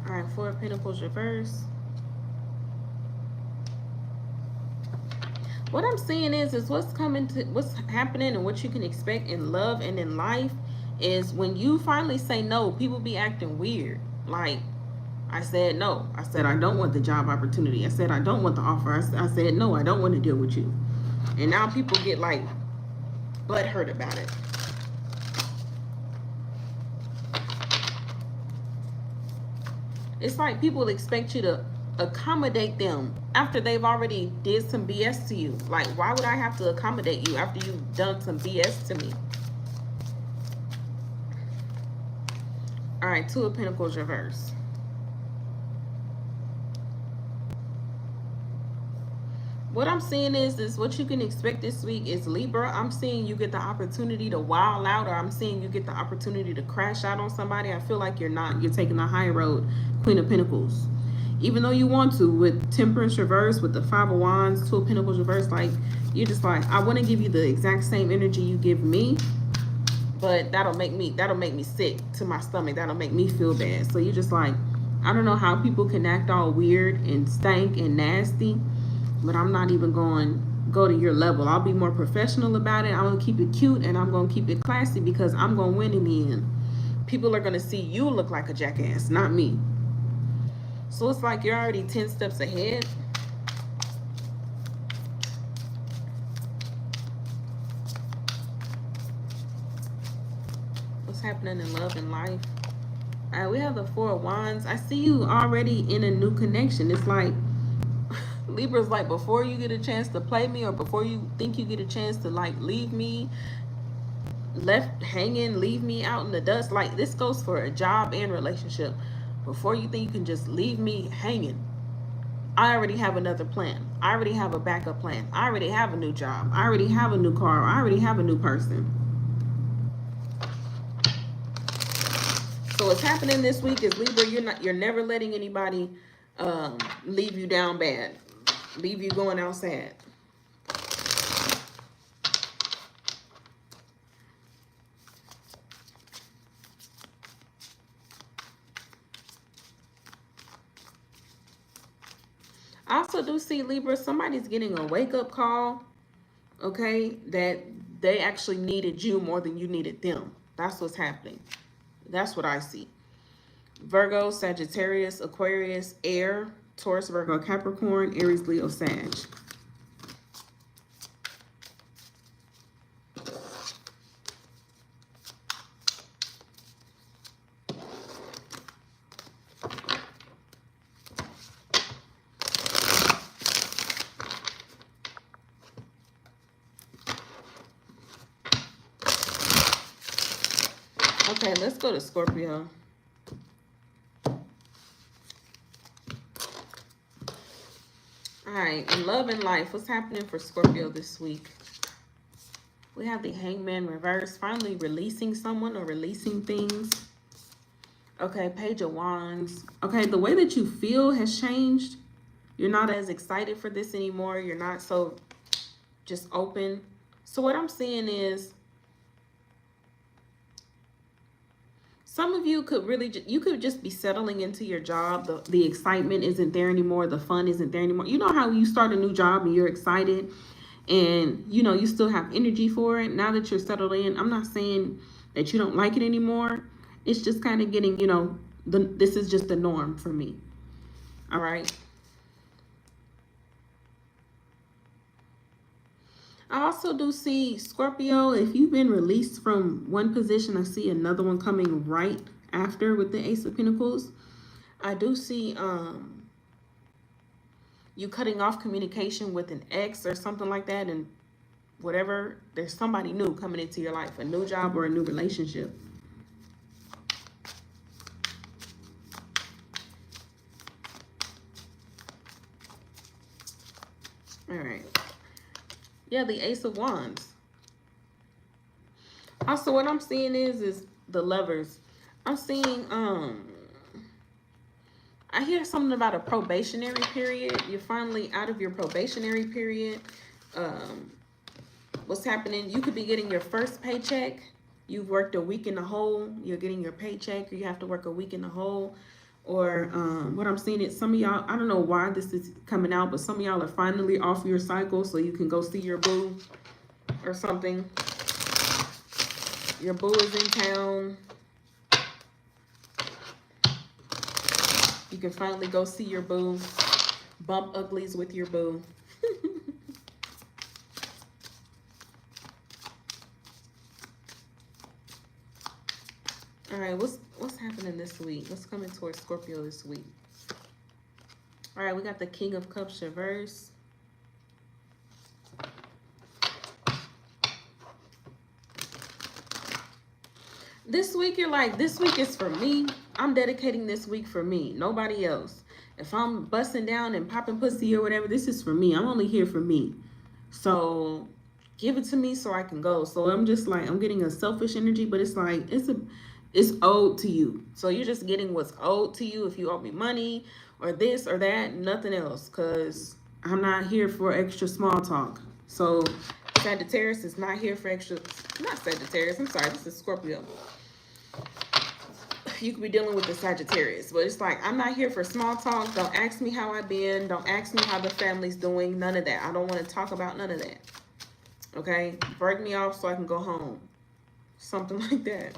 All right, Four of Pentacles reverse. What I'm seeing is what's happening and what you can expect in love and in life is when you finally say no, people be acting weird. Like, I said no. I said I don't want the job opportunity. I said I don't want the offer. I said no, I don't want to deal with you. And now people get like butthurt about it. It's like people expect you to accommodate them after they've already did some BS to you. Like, why would I have to accommodate you after you've done some BS to me? All right, Two of Pentacles reverse. What I'm seeing is what you can expect this week is Libra. I'm seeing you get the opportunity to wild out, or I'm seeing you get the opportunity to crash out on somebody. I feel like you're taking the high road, Queen of Pentacles. Even though you want to, with Temperance reverse, with the Five of Wands, Two of Pentacles reverse, like, you're just like, I want to give you the exact same energy you give me, but that'll make me sick to my stomach. That'll make me feel bad. So you're just like, I don't know how people can act all weird and stank and nasty, but I'm not even going to go to your level. I'll be more professional about it. I'm going to keep it cute, and I'm going to keep it classy, because I'm going to win in the end. People are going to see you look like a jackass, not me. So it's like you're already 10 steps ahead. What's happening in love and life? All right, we have the Four of Wands. I see you already in a new connection. It's like, Libra's like, before you get a chance to play me, or before you think you get a chance to like leave me left hanging, leave me out in the dust. Like, this goes for a job and relationship. Before you think you can just leave me hanging, I already have another plan. I already have a backup plan. I already have a new job. I already have a new car. I already have a new person. So what's happening this week is, Libra, you're never letting anybody leave you down bad. Leave you going outside. I also do see, Libra, somebody's getting a wake-up call, okay, that they actually needed you more than you needed them. That's what's happening. That's what I see. Virgo, Sagittarius, Aquarius, Air, Taurus, Virgo, Capricorn, Aries, Leo, Sag. Okay, let's go to Scorpio. All right, in love and life, what's happening for Scorpio this week? We have the Hangman reverse, finally releasing someone or releasing things. Okay, Page of Wands. Okay, the way that you feel has changed. You're not as excited for this anymore. You're not so just open. So what I'm seeing is some of you could really, you could just be settling into your job. The excitement isn't there anymore. The fun isn't there anymore. You know how you start a new job and you're excited and, you know, you still have energy for it. Now that you're settled in, I'm not saying that you don't like it anymore. It's just kind of getting, you know, this is just the norm for me. All right. I also do see, Scorpio, if you've been released from one position, I see another one coming right after with the Ace of Pentacles. I do see you cutting off communication with an ex or something like that, and whatever, there's somebody new coming into your life, a new job or a new relationship. All right. Yeah, the Ace of Wands. Also, what I'm seeing is the Lovers. I'm seeing, I hear something about a probationary period. You're finally out of your probationary period. What's happening? You could be getting your first paycheck. You've worked a week in the hole. You're getting your paycheck, or you have to work a week in the hole. Or what I'm seeing is some of y'all, I don't know why this is coming out, but some of y'all are finally off your cycle so you can go see your boo or something. Your boo is in town. You can finally go see your boo. Bump uglies with your boo. All right, what's happening this week? What's coming towards Scorpio this week? All right, we got the King of Cups reverse. This week, you're like, this week is for me. I'm dedicating this week for me, nobody else. If I'm busting down and popping pussy or whatever, this is for me. I'm only here for me. So give it to me so I can go. So I'm just like, I'm getting a selfish energy, but it's like, it's owed to you. So you're just getting what's owed to you. If you owe me money or this or that, nothing else, because I'm not here for extra small talk. So Sagittarius is not here for extra, not Sagittarius, I'm sorry, this is Scorpio. You could be dealing with the Sagittarius, but it's like, I'm not here for small talk. Don't ask me how I've been. Don't ask me how the family's doing. None of that. I don't want to talk about none of that. Okay? Break me off so I can go home. Something like that.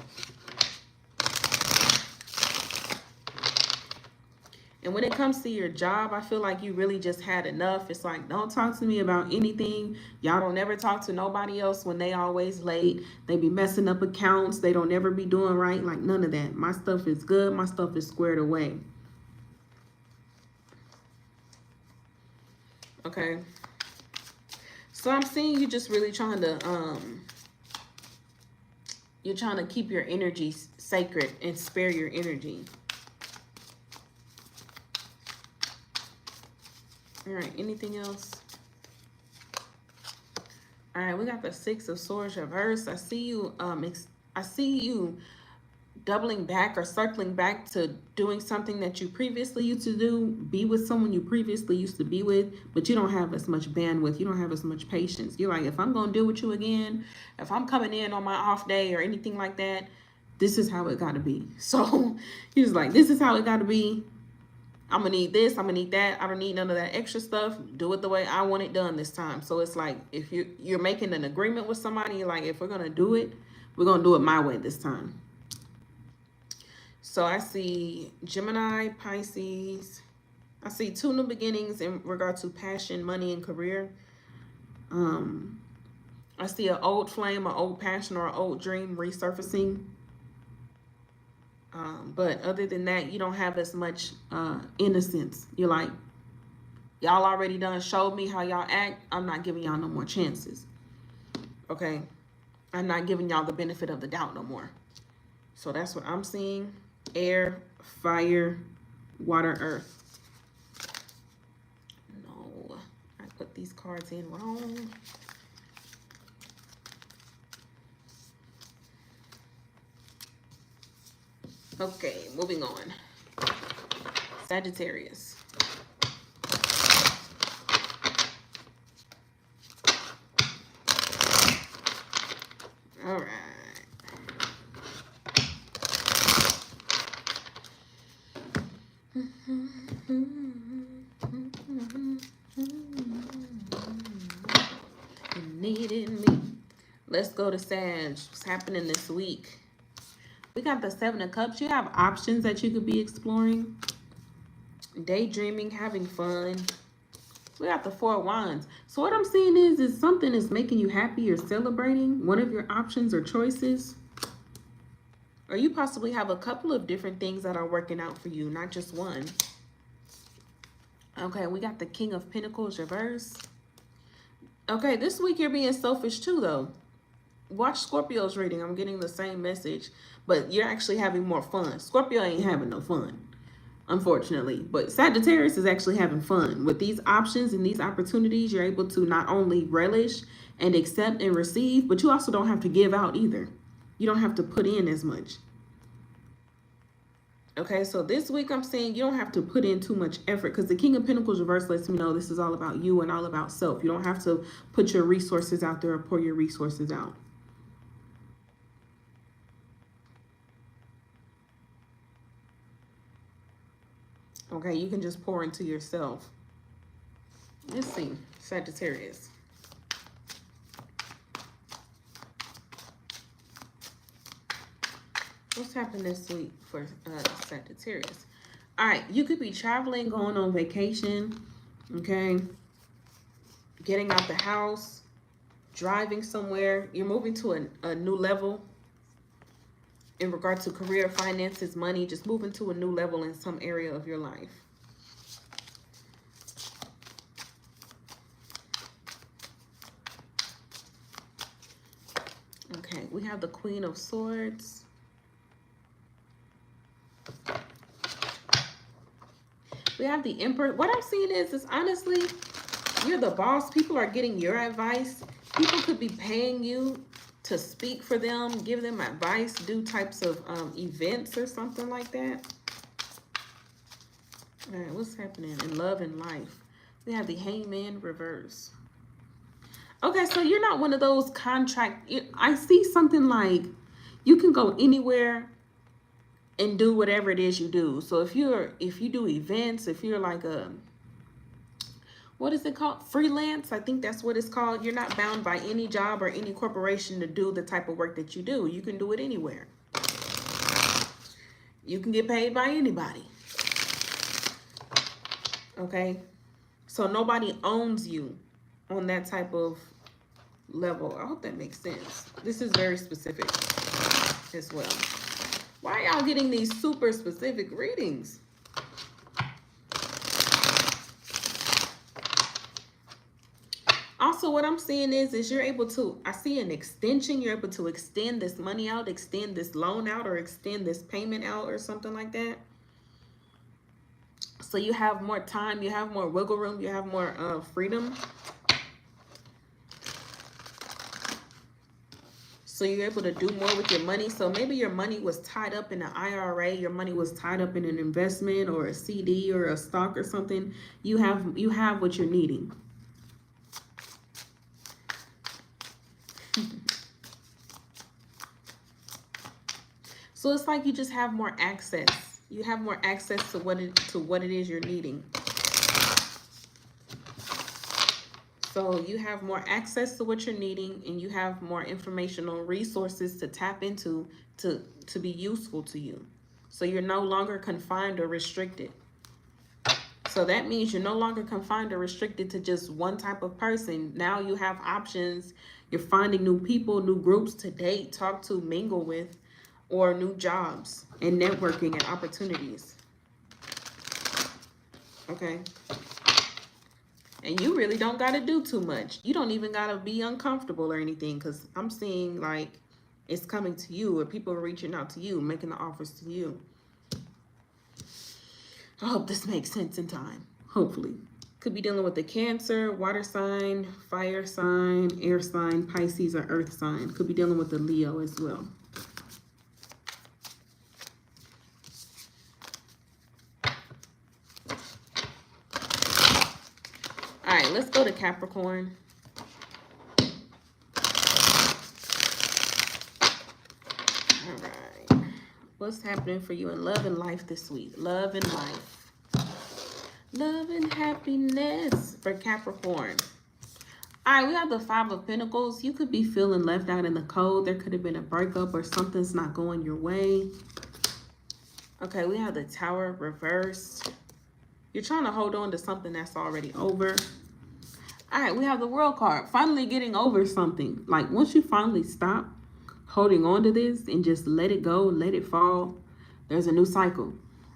And when it comes to your job, I feel like you really just had enough. It's like, don't talk to me about anything. Y'all don't ever talk to nobody else when they always late. They be messing up accounts. They don't ever be doing right. Like, none of that. My stuff is good. My stuff is squared away. Okay. So I'm seeing you just really trying to, you're trying to keep your energy sacred and spare your energy. All right, anything else? All right, we got the Six of Swords reverse. I see you doubling back or circling back to doing something that you previously used to do, be with someone you previously used to be with, but you don't have as much bandwidth, you don't have as much patience. You're like, if I'm going to deal with you again, if I'm coming in on my off day or anything like that, this is how it got to be. So he's like, this is how it got to be. I'm going to need this, I'm going to need that. I don't need none of that extra stuff. Do it the way I want it done this time. So it's like, if you're making an agreement with somebody, you're like, if we're going to do it, we're going to do it my way this time. So I see Gemini, Pisces. I see 2 new beginnings in regard to passion, money, and career. I see an old flame, an old passion, or an old dream resurfacing. But other than that, you don't have as much innocence. You're like, y'all already done showed me how y'all act. I'm not giving y'all no more chances. Okay? I'm not giving y'all the benefit of the doubt no more. So that's what I'm seeing. Air, fire, water, earth. No, I put these cards in wrong. Okay, moving on. Sagittarius. All right. Needing me. Let's go to Sag. What's happening this week? We got the 7 of Cups. You have options that you could be exploring. Daydreaming, having fun. We got the 4 of Wands. So what I'm seeing is something is making you happy or celebrating. One of your options or choices. Or you possibly have a couple of different things that are working out for you, not just one. Okay, we got the King of Pentacles reverse. Okay, this week you're being selfish too, though. Watch Scorpio's reading. I'm getting the same message, but you're actually having more fun. Scorpio ain't having no fun, unfortunately. But Sagittarius is actually having fun. With these options and these opportunities, you're able to not only relish and accept and receive, but you also don't have to give out either. You don't have to put in as much. Okay, so this week I'm saying you don't have to put in too much effort, because the King of Pentacles reverse lets me know this is all about you and all about self. You don't have to put your resources out there or pour your resources out. Okay, you can just pour into yourself. Let's see, Sagittarius. What's happening this week for Sagittarius? All right, you could be traveling, going on vacation, okay? Getting out the house, driving somewhere. You're moving to a new level in regard to career, finances, money. Just moving to a new level in some area of your life. Okay, we have the Queen of Swords. We have the Emperor. What I'm seeing is honestly, you're the boss. People are getting your advice. People could be paying you to speak for them, give them advice, do types of events or something like that. All right, what's happening in love and life? We have the Hangman reverse. Okay, so you're not one of those I see something like you can go anywhere and do whatever it is you do. So if you do events, if you're like what is it called? Freelance, I think that's what it's called. You're not bound by any job or any corporation to do the type of work that you do. You can do it anywhere. You can get paid by anybody. Okay? So nobody owns you on that type of level. I hope that makes sense. This is very specific as well. Why are y'all getting these super specific readings? Also, what I'm seeing is you're able to, I see an extension. You're able to extend this money out, extend this loan out, or extend this payment out or something like that. So you have more time, you have more wiggle room, you have more freedom. So you're able to do more with your money. So maybe your money was tied up in an IRA, your money was tied up in an investment or a CD or a stock or something. You have what you're needing. So it's like you just have more access. You have more access to what it is you're needing. So you have more access to what you're needing, and you have more informational resources to tap into to be useful to you. So you're no longer confined or restricted. So that means you're no longer confined or restricted to just one type of person. Now you have options. You're finding new people, new groups to date, talk to, mingle with, or new jobs and networking and opportunities. Okay. And you really don't got to do too much. You don't even got to be uncomfortable or anything, because I'm seeing like it's coming to you, or people are reaching out to you, making the offers to you. I hope this makes sense in time. Hopefully. Could be dealing with the Cancer, water sign, fire sign, air sign, Pisces, or earth sign. Could be dealing with the Leo as well. All right, let's go to Capricorn. All right. What's happening for you in love and life this week? Love and life. Love and happiness for Capricorn. All right, we have the Five of Pentacles. You could be feeling left out in the cold. There could have been a breakup or something's not going your way. Okay, we have the Tower reversed. You're trying to hold on to something that's already over. All right, we have the World card. Finally getting over something. Like once you finally stop holding on to this and just let it go, let it fall, there's a new cycle.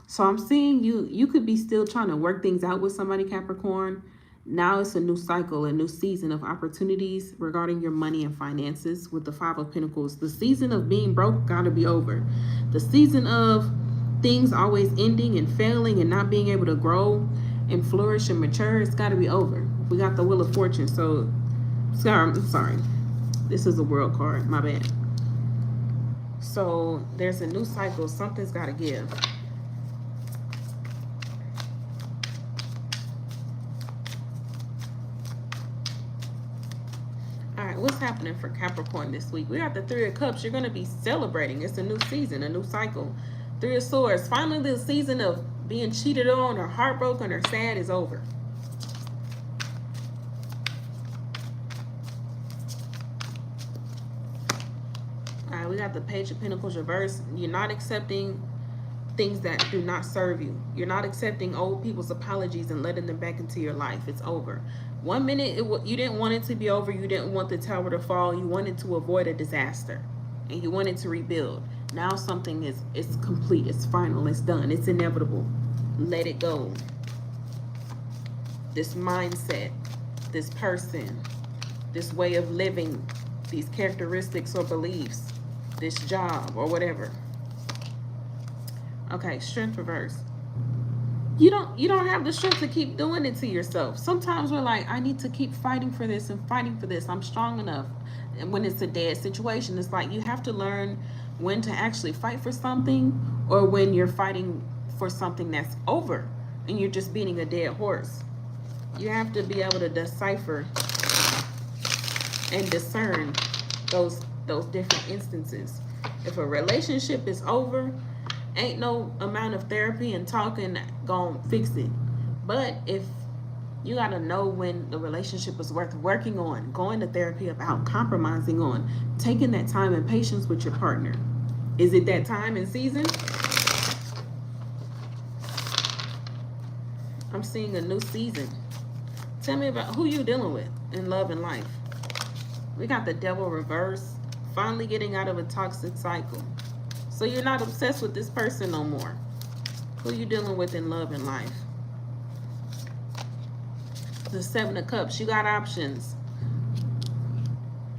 So I'm seeing you could be still trying to work things out with somebody, Capricorn. Now it's a new cycle, a new season of opportunities regarding your money and finances with the Five of Pentacles. The season of being broke got to be over. The season of things always ending and failing and not being able to grow and flourish and mature, it's got to be over. We got the Wheel of Fortune. So, I'm sorry. This is a World card. My bad. So, there's a new cycle. Something's got to give. All right, what's happening for Capricorn this week? We got the Three of Cups. You're going to be celebrating. It's a new season, a new cycle. Three of Swords. Finally, the season of being cheated on or heartbroken or sad is over. All right, we got the Page of Pentacles reversed. You're not accepting things that do not serve you. You're not accepting old people's apologies and letting them back into your life. It's over. 1 minute, you didn't want it to be over. You didn't want the tower to fall. You wanted to avoid a disaster. And you wanted to rebuild. Now something it's complete. It's final. It's done. It's inevitable. Let it go. This mindset, this person, this way of living, these characteristics or beliefs, this job or whatever. Okay, Strength reverse. You don't have the strength to keep doing it to yourself. Sometimes we're like, I need to keep fighting for this and fighting for this. I'm strong enough. And when it's a dead situation, it's like you have to learn when to actually fight for something or when you're fighting for something that's over and you're just beating a dead horse. You have to be able to decipher and discern those different instances. If a relationship is over, ain't no amount of therapy and talking gonna fix it. But if you gotta know when the relationship is worth working on, going to therapy about, compromising on, taking that time and patience with your partner. Is it that time and season? I'm seeing a new season. Tell me about who you dealing with in love and life. We got the Devil reverse, finally getting out of a toxic cycle. So you're not obsessed with this person no more. Who you dealing with in love and life? The Seven of Cups, you got options.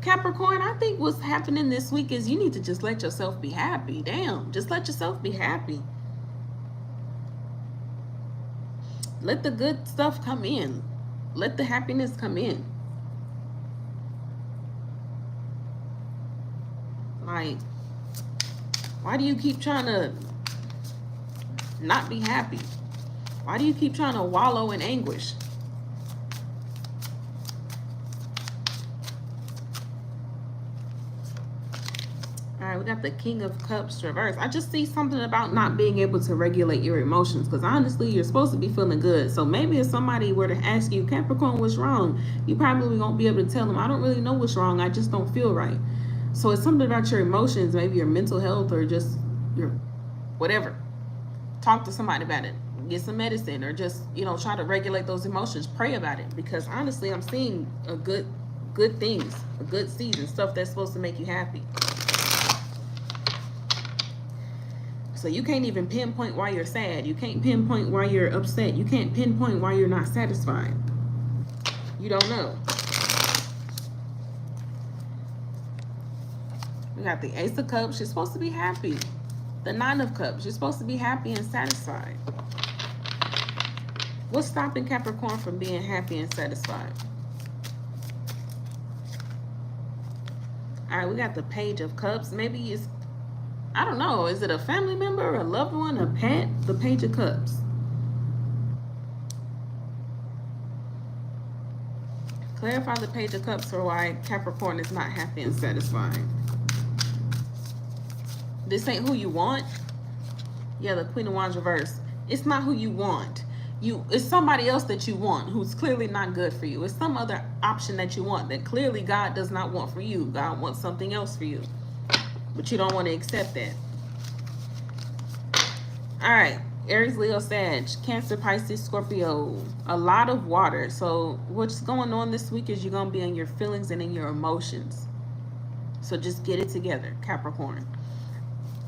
Capricorn, I think what's happening this week is you need to just let yourself be happy. Damn, just let yourself be happy. Let the good stuff come in. Let the happiness come in. Like, why do you keep trying to not be happy? Why do you keep trying to wallow in anguish? All right, we got the King of Cups reverse. I just see something about not being able to regulate your emotions, because honestly, you're supposed to be feeling good. So maybe if somebody were to ask you, Capricorn, what's wrong? You probably won't be able to tell them, I don't really know what's wrong. I just don't feel right. So it's something about your emotions, maybe your mental health or just your whatever. Talk to somebody about it. Get some medicine, or just, you know, try to regulate those emotions. Pray about it, because honestly, I'm seeing a good things, a good season, stuff that's supposed to make you happy. So you can't even pinpoint why you're sad. You can't pinpoint why you're upset. You can't pinpoint why you're not satisfied. You don't know. We got the Ace of Cups. You're supposed to be happy. The Nine of Cups. You're supposed to be happy and satisfied. What's stopping Capricorn from being happy and satisfied? All right, we got the Page of Cups. Maybe it's, I don't know, is it a family member, a loved one, a pet? The Page of Cups. Clarify the Page of Cups for why Capricorn is not happy and satisfied. This ain't who you want. Yeah, the Queen of Wands reverse. It's not who you want. It's somebody else that you want who's clearly not good for you. It's some other option that you want that clearly God does not want for you. God wants something else for you, but you don't want to accept that. All right, Aries, Leo, Sag, Cancer, Pisces, Scorpio. A lot of water. So what's going on this week is you're going to be in your feelings and in your emotions. So just get it together, Capricorn.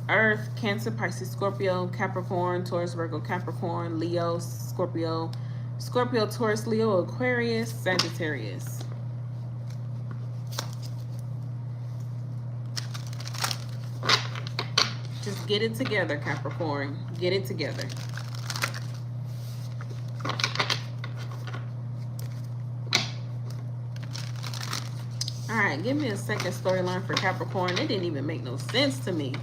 Earth, Cancer, Pisces, Scorpio, Capricorn, Taurus, Virgo, Capricorn, Leo, Scorpio, Taurus, Leo, Aquarius, Sagittarius. Just get it together, Capricorn. Get it together. All right, give me a second storyline for Capricorn. It didn't even make no sense to me.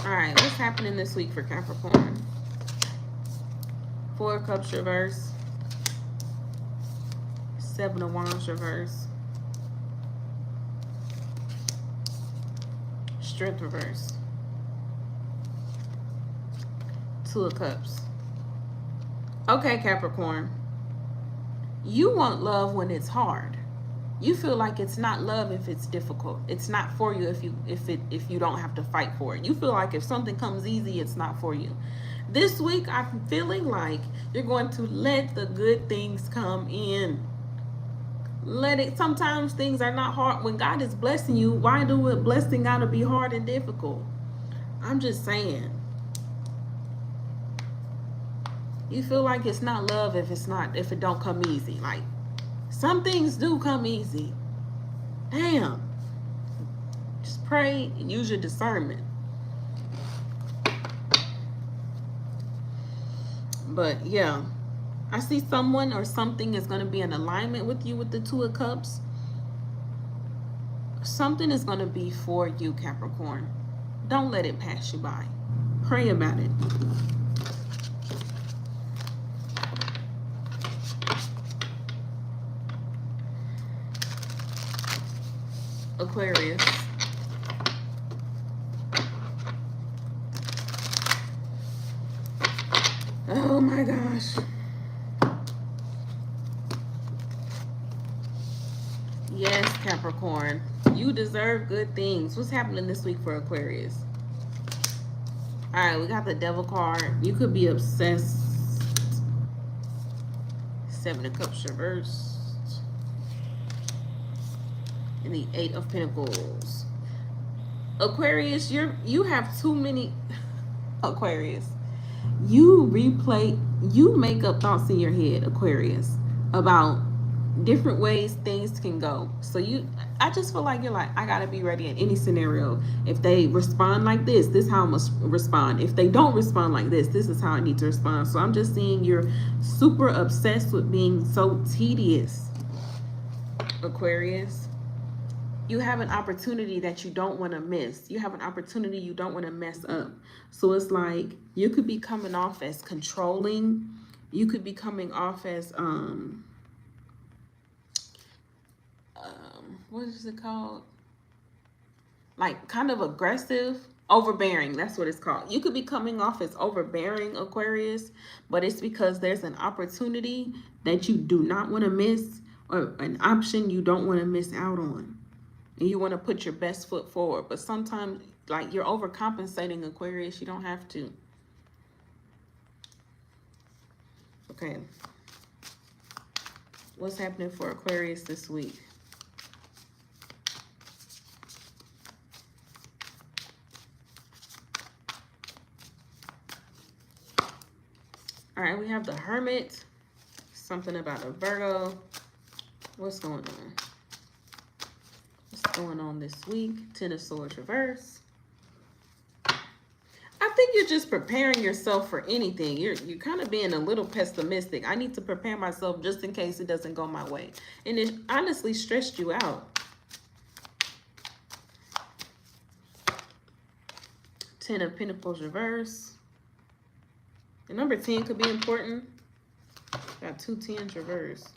All right, what's happening this week for Capricorn? Four of Cups reverse. Seven of Wands reverse. Strength reverse. Two of Cups. Okay, Capricorn. You want love when it's hard. You feel like it's not love if it's difficult. It's not for you if you don't have to fight for it. You feel like if something comes easy, it's not for you. This week, I'm feeling like you're going to let the good things come in. Let it. Sometimes things are not hard. When God is blessing you, why do a blessing gotta be hard and difficult? I'm just saying. You feel like it's not love if it don't come easy. Like, some things do come easy. Damn. Just pray and use your discernment. But yeah, I see someone or something is going to be in alignment with you with the Two of Cups. Something is going to be for you, Capricorn. Don't let it pass you by. Pray about it. Aquarius. Oh my gosh. Yes, Capricorn. You deserve good things. What's happening this week for Aquarius? All right, we got the Devil card. You could be obsessed. Seven of Cups reversed. And the Eight of Pentacles. Aquarius, you have too many. Aquarius, you make up thoughts in your head, Aquarius, about different ways things can go. So I just feel like you're like, I gotta be ready in any scenario. If they respond like this is how I must respond. If they don't respond like this is how I need to respond. So I'm just seeing you're super obsessed with being so tedious, Aquarius. You have an opportunity that you don't want to miss. You have an opportunity you don't want to mess up. So it's like you could be coming off as controlling. You could be coming off as what is it called? Like kind of aggressive, overbearing. That's what it's called. You could be coming off as overbearing, Aquarius, but it's because there's an opportunity that you do not want to miss, or an option you don't want to miss out on. And you want to put your best foot forward. But sometimes, like, you're overcompensating, Aquarius. You don't have to. Okay. What's happening for Aquarius this week? All right, we have the Hermit. Something about a Virgo. What's going on? What's going on this week? Ten of Swords reverse. I think you're just preparing yourself for anything. You're kind of being a little pessimistic. I need to prepare myself just in case it doesn't go my way. And it honestly stressed you out. Ten of Pentacles reverse. The number 10 could be important. Got 2 10s reverse.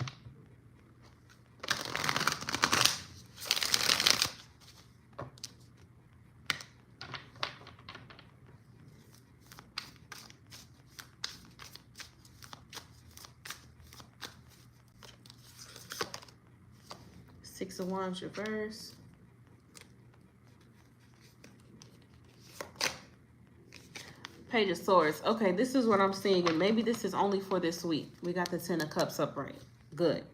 Six of Wands reverse. Page of Swords. Okay, this is what I'm seeing, and maybe this is only for this week. We got the 10 of Cups upright. Good.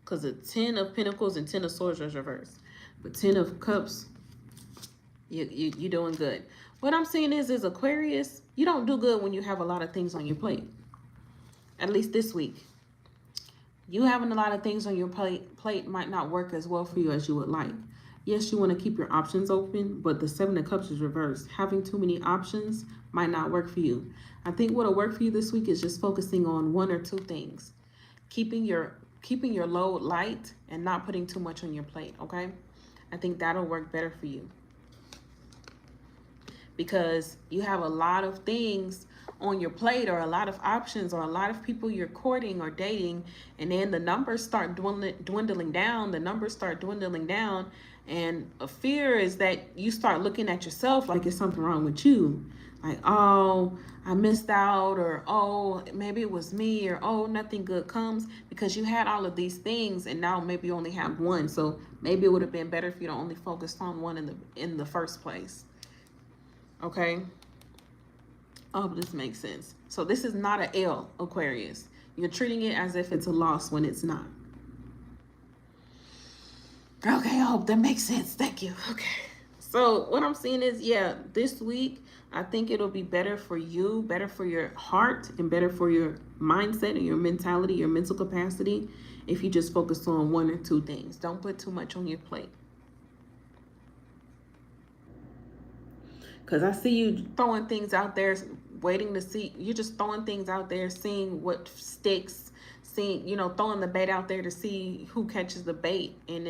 Because the 10 of Pentacles and 10 of Swords is reversed. But 10 of Cups, you're doing good. What I'm seeing is Aquarius, you don't do good when you have a lot of things on your plate. At least this week. You having a lot of things on your plate might not work as well for you as you would like. Yes, you want to keep your options open, but the 7 of Cups is reversed. Having too many options might not work for you. I think what'll work for you this week is just focusing on 1 or 2 things. Keeping your load light and not putting too much on your plate, okay? I think that'll work better for you. Because you have a lot of things on your plate, or a lot of options, or a lot of people you're courting or dating, and then the numbers start dwindling down. The numbers start dwindling down, and a fear is that you start looking at yourself like it's something wrong with you. Like, oh, I missed out, or oh, maybe it was me, or oh, nothing good comes, because you had all of these things and now maybe you only have 1. So maybe it would have been better if you don't only focused on 1 in the first place. Okay. I hope this makes sense. So this is not an L, Aquarius. You're treating it as if it's a loss when it's not. Okay, I hope that makes sense. Thank you. Okay. So what I'm seeing is, yeah, this week, I think it'll be better for you, better for your heart, and better for your mindset and your mentality, your mental capacity, if you just focus on 1 or 2 things. Don't put too much on your plate. Because I see you throwing things out there, waiting to see. You're just throwing things out there, seeing what sticks, seeing, throwing the bait out there to see who catches the bait. And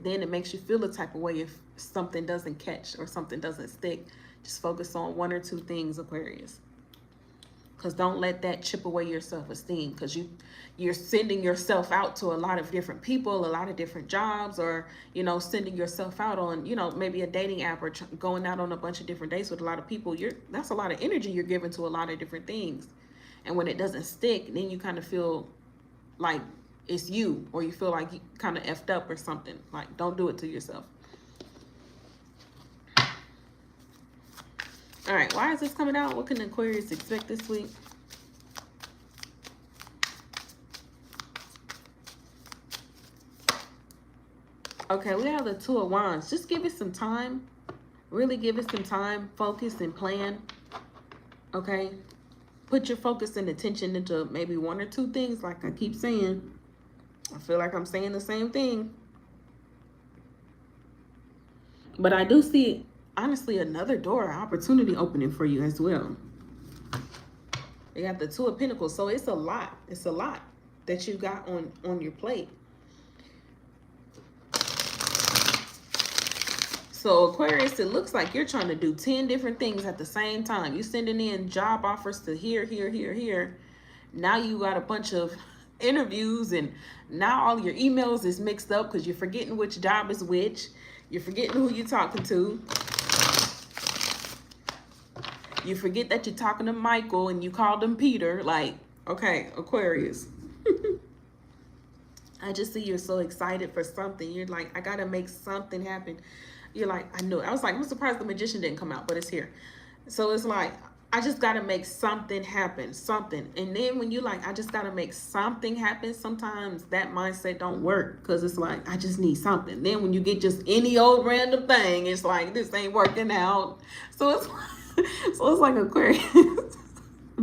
then it makes you feel a type of way if something doesn't catch or something doesn't stick. Just focus on 1 or 2 things, Aquarius. Because don't let that chip away your self-esteem. Because you're sending yourself out to a lot of different people, a lot of different jobs, or, sending yourself out on, maybe a dating app, or going out on a bunch of different dates with a lot of people. That's a lot of energy you're giving to a lot of different things. And when it doesn't stick, then you kind of feel like it's you, or you feel like you kind of effed up or something. Like, don't do it to yourself. All right, why is this coming out? What can Aquarius expect this week? Okay, we have the 2 of Wands. Just give it some time. Really give it some time. Focus and plan. Okay? Put your focus and attention into maybe 1 or 2 things, like I keep saying. I feel like I'm saying the same thing. But I do see, honestly, another door opportunity opening for you as well. You got the Two of Pentacles. So it's a lot. It's a lot that you got on your plate. So Aquarius, it looks like you're trying to do 10 different things at the same time. You're sending in job offers to here, here, here, here. Now you got a bunch of interviews, and now all your emails is mixed up because you're forgetting which job is which. You're forgetting who you're talking to. You forget that you're talking to Michael and you called him Peter. Like, okay, Aquarius. I just see you're so excited for something. You're like, I got to make something happen. You're like, I knew it. I was like, I'm surprised the Magician didn't come out, but it's here. So it's like, I just got to make something happen, something. And then when you like, I just got to make something happen, sometimes that mindset don't work because it's like, I just need something. Then when you get just any old random thing, it's like, this ain't working out. So it's like Aquarius.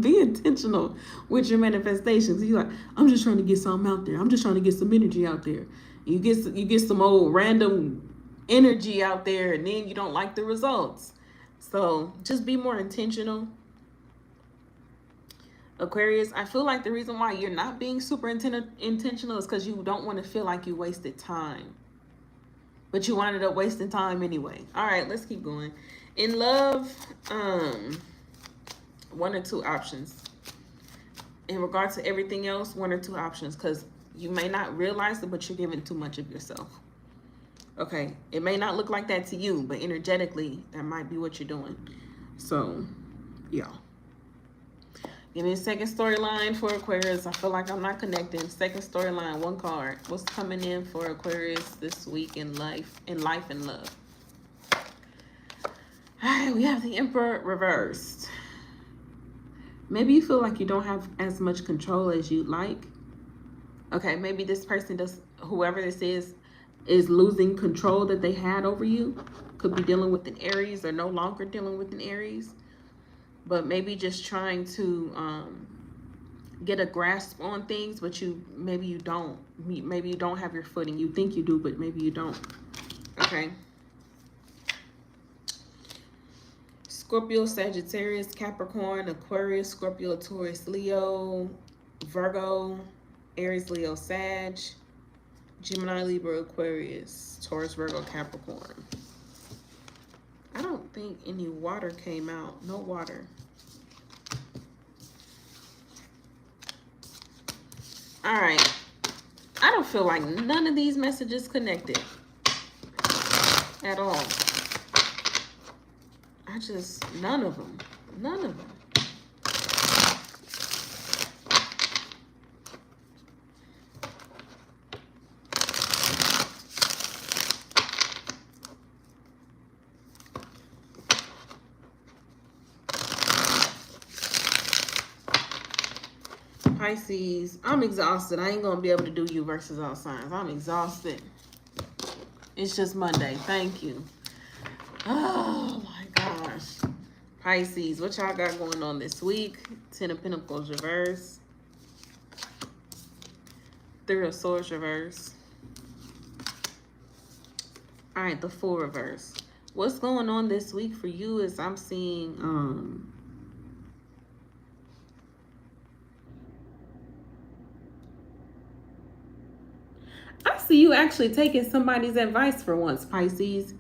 Be intentional with your manifestations. You're like, I'm just trying to get something out there. I'm just trying to get some energy out there. You get some old random energy out there, and then you don't like the results. So just be more intentional. Aquarius, I feel like the reason why you're not being super intentional is because you don't want to feel like you wasted time. But you ended up wasting time anyway. All right, let's keep going. In love, 1 or 2 options. In regard to everything else, 1 or 2 options, because you may not realize it, but you're giving too much of yourself. Okay, it may not look like that to you, but energetically, that might be what you're doing. So, yeah. Give me a second storyline for Aquarius. I feel like I'm not connecting. Second storyline, 1 card. What's coming in for Aquarius this week in life and love? All right, we have the Emperor reversed. Maybe you feel like you don't have as much control as you'd like. Okay, maybe this person whoever this is losing control that they had over you. Could be dealing with an Aries or no longer dealing with an Aries. But maybe just trying to get a grasp on things, but maybe you don't. Maybe you don't have your footing. You think you do, but maybe you don't. Okay. Scorpio, Sagittarius, Capricorn, Aquarius, Scorpio, Taurus, Leo, Virgo, Aries, Leo, Sag, Gemini, Libra, Aquarius, Taurus, Virgo, Capricorn. I don't think any water came out. No water. All right. I don't feel like none of these messages connected at all. None of them. None of them. Pisces, I'm exhausted. I ain't gonna be able to do you versus all signs. I'm exhausted. It's just Monday. Thank you. Oh my gosh. Pisces, what y'all got going on this week? 10 of Pentacles reverse. 3 of Swords reverse. All right, the Fool reverse. What's going on this week for you is I'm seeing I see you actually taking somebody's advice for once, Pisces.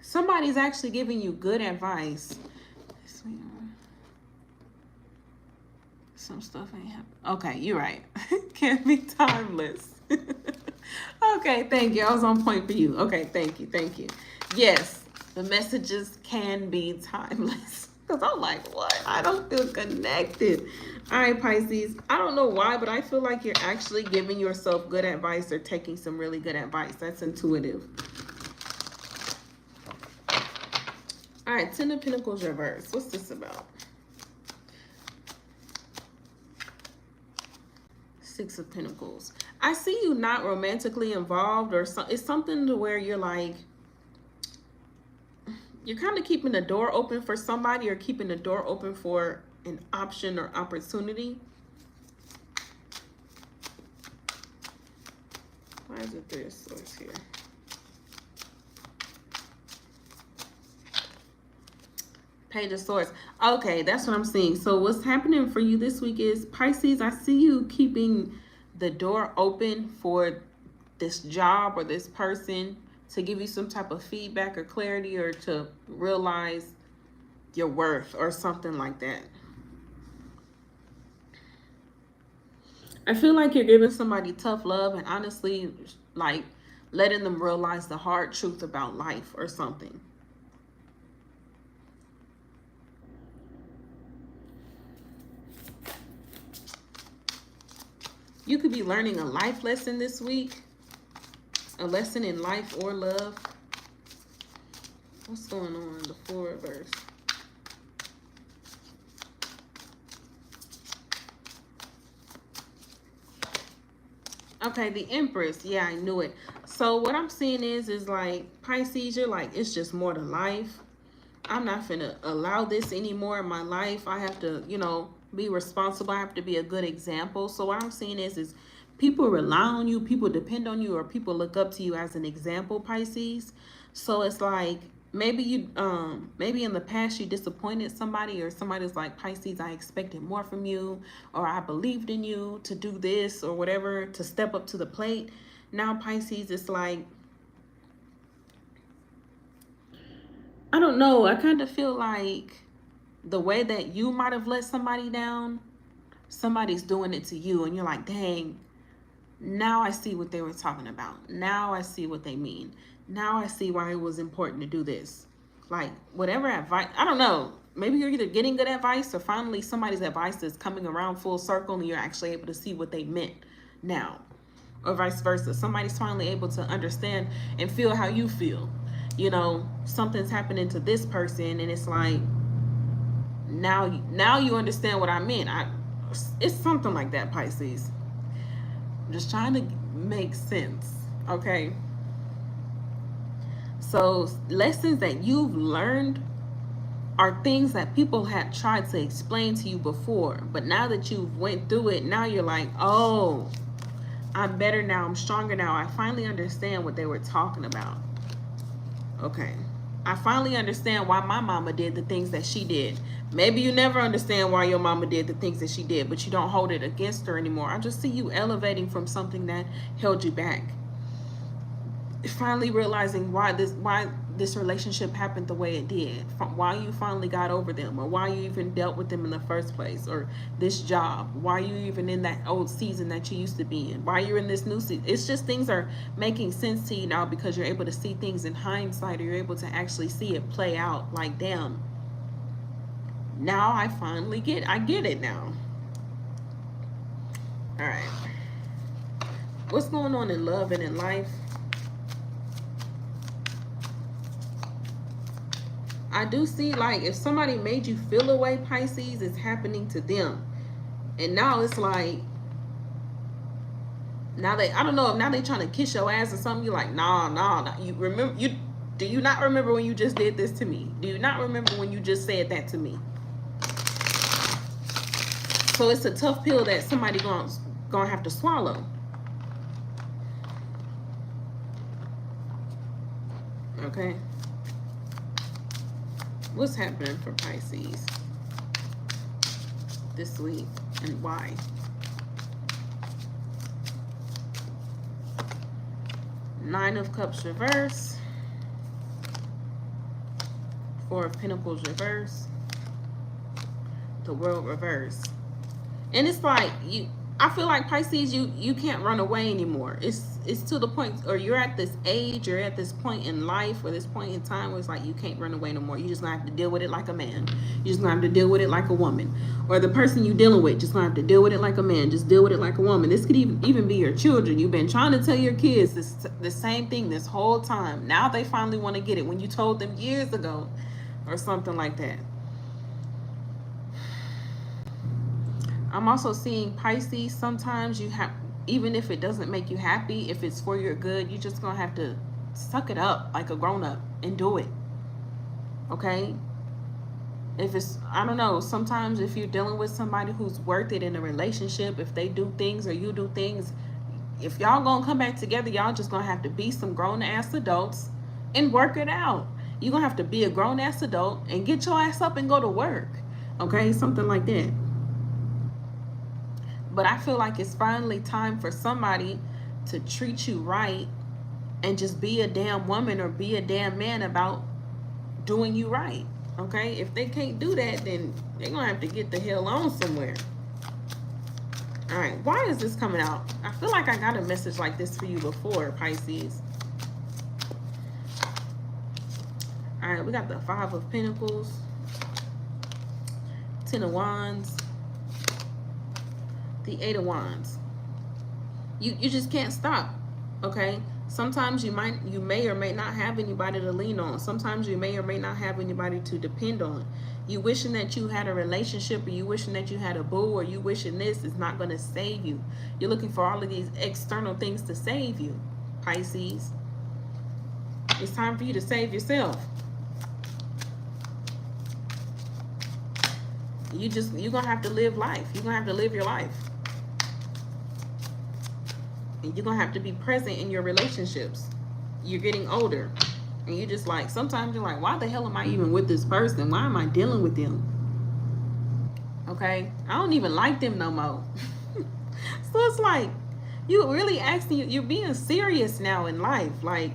Somebody's actually giving you good advice. Some stuff ain't happening. Okay, you're right. Can't be timeless. Okay, thank you. I was on point for you. Okay, thank you. Thank you. Yes, the messages can be timeless. Because I'm like, what? I don't feel connected. All right, Pisces. I don't know why, but I feel like you're actually giving yourself good advice or taking some really good advice. That's intuitive. All right, 10 of Pentacles reverse. What's this about? 6 of Pentacles. I see you not romantically involved, or it's something to where you're like, you're kind of keeping the door open for somebody or keeping the door open for an option or opportunity. Why is it 3 of Swords here? Page of Swords. Okay, that's what I'm seeing. So what's happening for you this week is, Pisces, I see you keeping the door open for this job or this person to give you some type of feedback or clarity, or to realize your worth or something like that. I feel like you're giving somebody tough love and honestly, like, letting them realize the hard truth about life or something. You could be learning a life lesson this week. A lesson in life or love. What's going on? The 4 reverse. Okay, the Empress. Yeah, I knew it. So what I'm seeing is like, Pisces, you're like, it's just more to life. I'm not finna allow this anymore in my life. I have to, you know, be responsible. I have to be a good example. So what I'm seeing is people rely on you, people depend on you, or people look up to you as an example, Pisces. So it's like, maybe you maybe in the past you disappointed somebody, or somebody's like, Pisces, I expected more from you, or I believed in you to do this or whatever, to step up to the plate. Now, Pisces, it's like, I don't know, I kind of feel like the way that you might have let somebody down, somebody's doing it to you, and you're like, dang, now I see what they were talking about. Now I see what they mean. Now I see why it was important to do this. Like, whatever advice, I don't know, maybe you're either getting good advice, or finally somebody's advice is coming around full circle and you're actually able to see what they meant now, or vice versa. Somebody's finally able to understand and feel how you feel. You know, something's happening to this person and it's like, now you understand what I meant. It's something like that, Pisces. I'm just trying to make sense, okay? So lessons that you've learned are things that people had tried to explain to you before, but now that you've went through it, now you're like, oh, I'm better now, I'm stronger now. I finally understand what they were talking about. Okay, I finally understand why my mama did the things that she did. Maybe you never understand why your mama did the things that she did, but you don't hold it against her anymore. I just see you elevating from something that held you back. Finally realizing why this relationship happened the way it did, why you finally got over them, or why you even dealt with them in the first place, or this job, why you even in that old season that you used to be in, why you're in this new season. It's just things are making sense to you now because you're able to see things in hindsight, or you're able to actually see it play out. Like, damn, now I finally get it now. All right, what's going on in love and in life? I do see, like, if somebody made you feel away, Pisces, it's happening to them. And now it's like, now they, I don't know, if now they trying to kiss your ass or something. You're like, nah. You remember, do you not remember when you just did this to me? Do you not remember when you just said that to me? So it's a tough pill that somebody gonna have to swallow. Okay. What's happening for Pisces this week and why? Nine of Cups reverse. Four of Pentacles reverse. The World reverse. And it's like, I feel like, Pisces, you can't run away anymore. It's to the point, or you're at this age, or at this point in life, or this point in time where it's like you can't run away no more. You just gonna have to deal with it like a man. You just gonna have to deal with it like a woman. Or the person you're dealing with, just gonna have to deal with it like a man. Just deal with it like a woman. This could even be your children. You've been trying to tell your kids the same thing this whole time. Now they finally want to get it when you told them years ago, or something like that. I'm also seeing, Pisces, sometimes you have, even if it doesn't make you happy, if it's for your good, you're just going to have to suck it up like a grown-up and do it. Okay? If it's, I don't know, sometimes if you're dealing with somebody who's worth it in a relationship, if they do things or you do things, if y'all gonna come back together, y'all just gonna have to be some grown-ass adults and work it out. You're gonna have to be a grown-ass adult and get your ass up and go to work. Okay, something like that. But I feel like it's finally time for somebody to treat you right and just be a damn woman or be a damn man about doing you right. Okay, if they can't do that, then they're gonna have to get the hell on somewhere. All right, why is this coming out? I feel like I got a message like this for you before, Pisces. All right, we got the 5 of Pentacles, 10 of Wands, the 8 of Wands. You just can't stop, okay? Sometimes you may or may not have anybody to lean on. Sometimes you may or may not have anybody to depend on. You wishing that you had a relationship, or you wishing that you had a boo, or you wishing this is not going to save you. You're looking for all of these external things to save you, Pisces. It's time for you to save yourself. You're going to have to live life. You're going to have to live your life. And you're going to have to be present in your relationships. You're getting older. And you just like, sometimes you're like, why the hell am I even with this person? Why am I dealing with them? Okay? I don't even like them no more. So it's like, you really asking, you're being serious now in life. Like,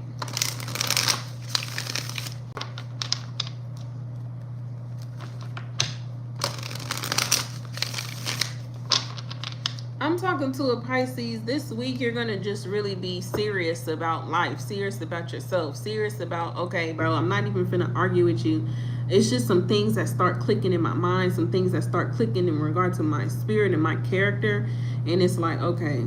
I'm talking to a Pisces. This week, you're going to just really be serious about life, serious about yourself, serious about, okay, bro, I'm not even finna argue with you. It's just some things that start clicking in my mind, some things that start clicking in regard to my spirit and my character. And it's like, okay,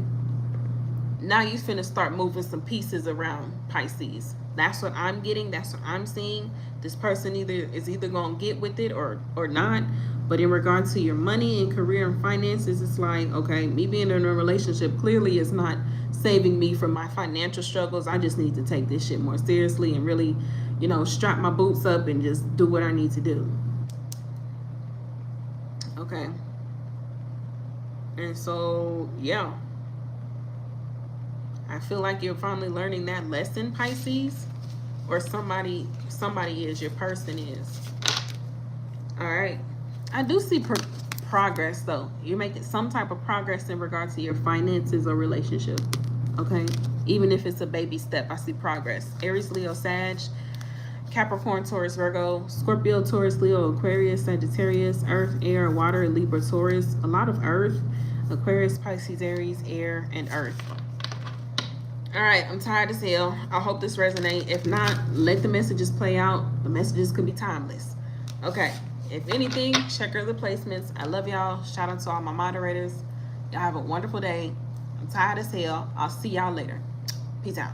now you finna start moving some pieces around, Pisces. That's what I'm getting. That's what I'm seeing. This person is either going to get with it or not. But in regards to your money and career and finances, it's like, okay, me being in a relationship clearly is not saving me from my financial struggles. I just need to take this shit more seriously and really, you know, strap my boots up and just do what I need to do. Okay. And so, yeah. I feel like you're finally learning that lesson, Pisces. Or somebody is, your person is. All right. I do see progress, though. You're making some type of progress in regards to your finances or relationship, okay? Even if it's a baby step, I see progress. Aries, Leo, Sag, Capricorn, Taurus, Virgo, Scorpio, Taurus, Leo, Aquarius, Sagittarius, Earth, Air, Water, Libra, Taurus. A lot of Earth, Aquarius, Pisces, Aries, Air, and Earth. All right, I'm tired as hell. I hope this resonates. If not, let the messages play out. The messages could be timeless. Okay. If anything, check out the placements. I love y'all. Shout out to all my moderators. Y'all have a wonderful day. I'm tired as hell. I'll see y'all later. Peace out.